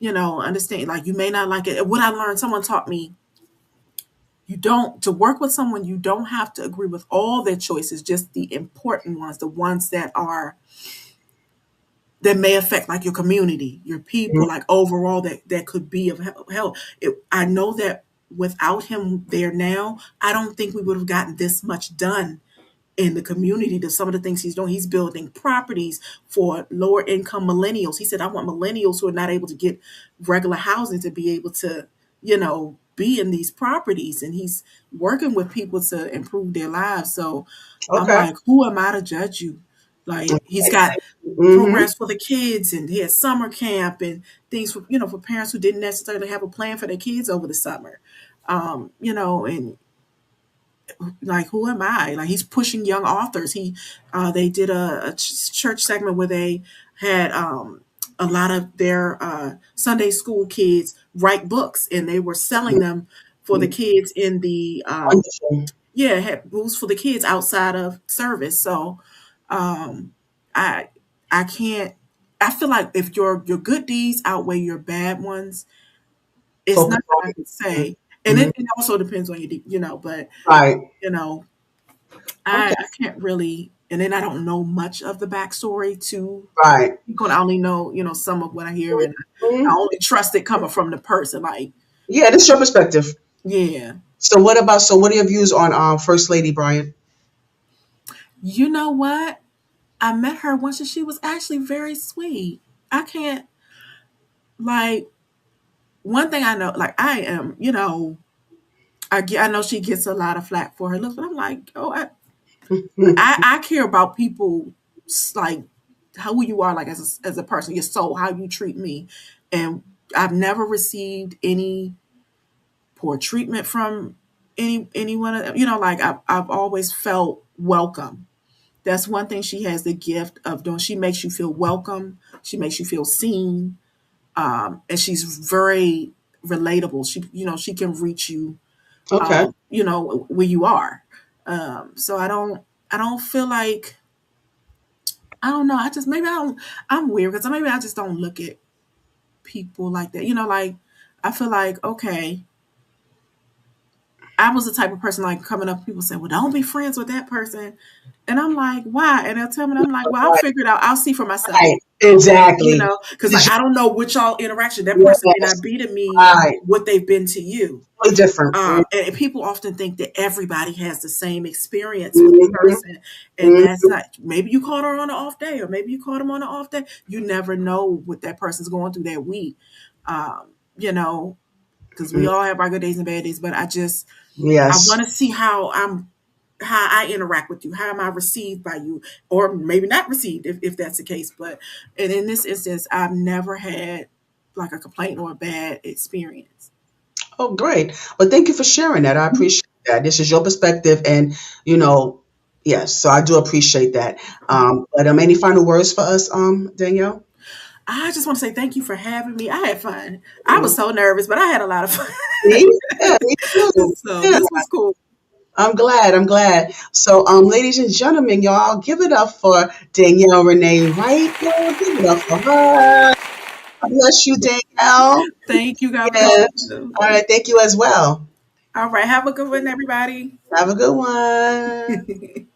understand. Like, you may not like it. What I learned, someone taught me, to work with someone, you don't have to agree with all their choices, just the important ones, the ones that may affect, like, your community, your people, like, overall, that could be of help. I know that without him there now, I don't think we would have gotten this much done in the community. To some of the things he's doing, he's building properties for lower income millennials. He said, I want millennials who are not able to get regular housing to be able to, be in these properties. And he's working with people to improve their lives. So I'm Okay. like, who am I to judge you? Like, he's got Hmm. programs for the kids, and he has summer camp and things for, for parents who didn't necessarily have a plan for their kids over the summer. And like, who am I? Like, he's pushing young authors. They did a church segment where they had a lot of their Sunday school kids write books, and they were selling them for the kids in the Wonderful. yeah, had booths for the kids outside of service. So um, I I can't. I feel like if your good deeds outweigh your bad ones, it's Focus nothing I on. can say. And Hmm. it also depends on your, but Right. you know, Okay. I can't really. and then I don't know much of the backstory to Right. people. I only know, some of what I hear, and I Mhm. only trust it coming from the person. Like, Yeah, this is your perspective. yeah, So what are your views on First Lady Brian? you know what? I met her once, and she was actually very sweet. I can't like one thing I know. Like, I am, I know she gets a lot of flack for her looks, but I'm like, oh, I care about people, like who you are, like as a person, your soul, how you treat me, and I've never received any poor treatment from anyone. Like I've always felt welcome. That's one thing she has the gift of doing. She makes you feel welcome. She makes you feel seen, and she's very relatable. She can reach you, Okay. where you are. So I don't feel like, I don't know. I just, maybe I don't. I'm weird because maybe I just don't look at people like that. Like I feel like, okay, I was the type of person, like, coming up, people say, "Well, don't be friends with that person," and I'm like, "Why?" And they'll tell me, and I'm like, "Well, I'll Right. figure it out. I'll see for myself." Right. Exactly. Because, like, It's I don't know which y'all interaction that person may yes. not be to me Right. what they've been to you. Totally different. And people often think that everybody has the same experience with the Mm-hmm. person, and Hmm. that's not. Maybe you caught her on an off day, or maybe you caught him on an off day. You never know what that person's going through that week. Um, you know, because we all have our good days and bad days, but I Yes. want to see how I interact with you. How am I received by you? Or maybe not received, if that's the case. And in this instance, I've never had like a complaint or a bad experience. Oh, great. Well, thank you for sharing that. I appreciate that. This is your perspective, and you know, yes. So I do appreciate that. But any final words for us, Danielle? I just want to say thank you for having me. I had fun. I was so nervous, but I had a lot of fun. Me? Yeah, me too. So Yeah. this was cool. I'm glad. I'm glad. So, ladies and gentlemen, y'all, give it up for Danielle Renee Wright. Y'all, give it up for her. God bless you, Danielle. Thank you. God bless Yes. you. All right. Thank you as well. All right. Have a good one, everybody. Have a good one.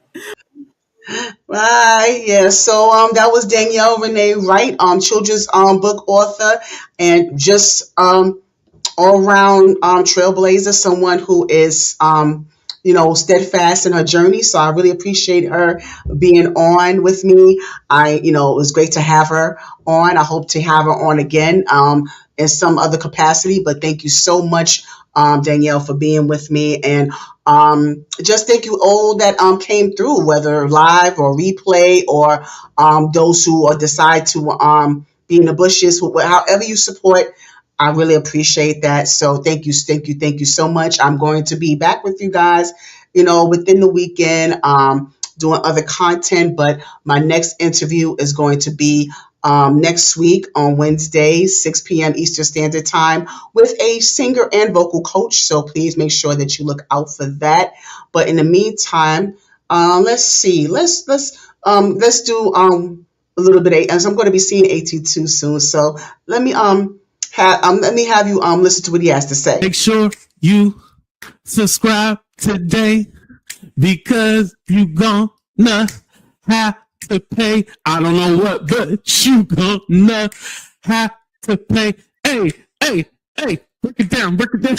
Bye. Yeah. So, that was Danielle Renee Wright, children's book author, and just all round trailblazer, someone who is steadfast in her journey. So I really appreciate her being on with me. It was great to have her on. I hope to have her on again in some other capacity. But thank you so much, Danielle, for being with me. And just thank you all that came through, whether live or replay, or those who decide to be in the bushes, however you support. I really appreciate that. So thank you, thank you, thank you so much. I'm going to be back with you guys, within the weekend, doing other content. But my next interview is going to be next week on Wednesday, 6 p.m. Eastern Standard Time, with a singer and vocal coach. So please make sure that you look out for that. But in the meantime, let's see, let's do a little bit of, as I'm going to be seeing AT2 soon. So let me let me have you listen to what he has to say. Make sure you subscribe today because you gonna have to pay. I don't know what, but you gonna have to pay. Hey, hey, hey, break it down, break it down.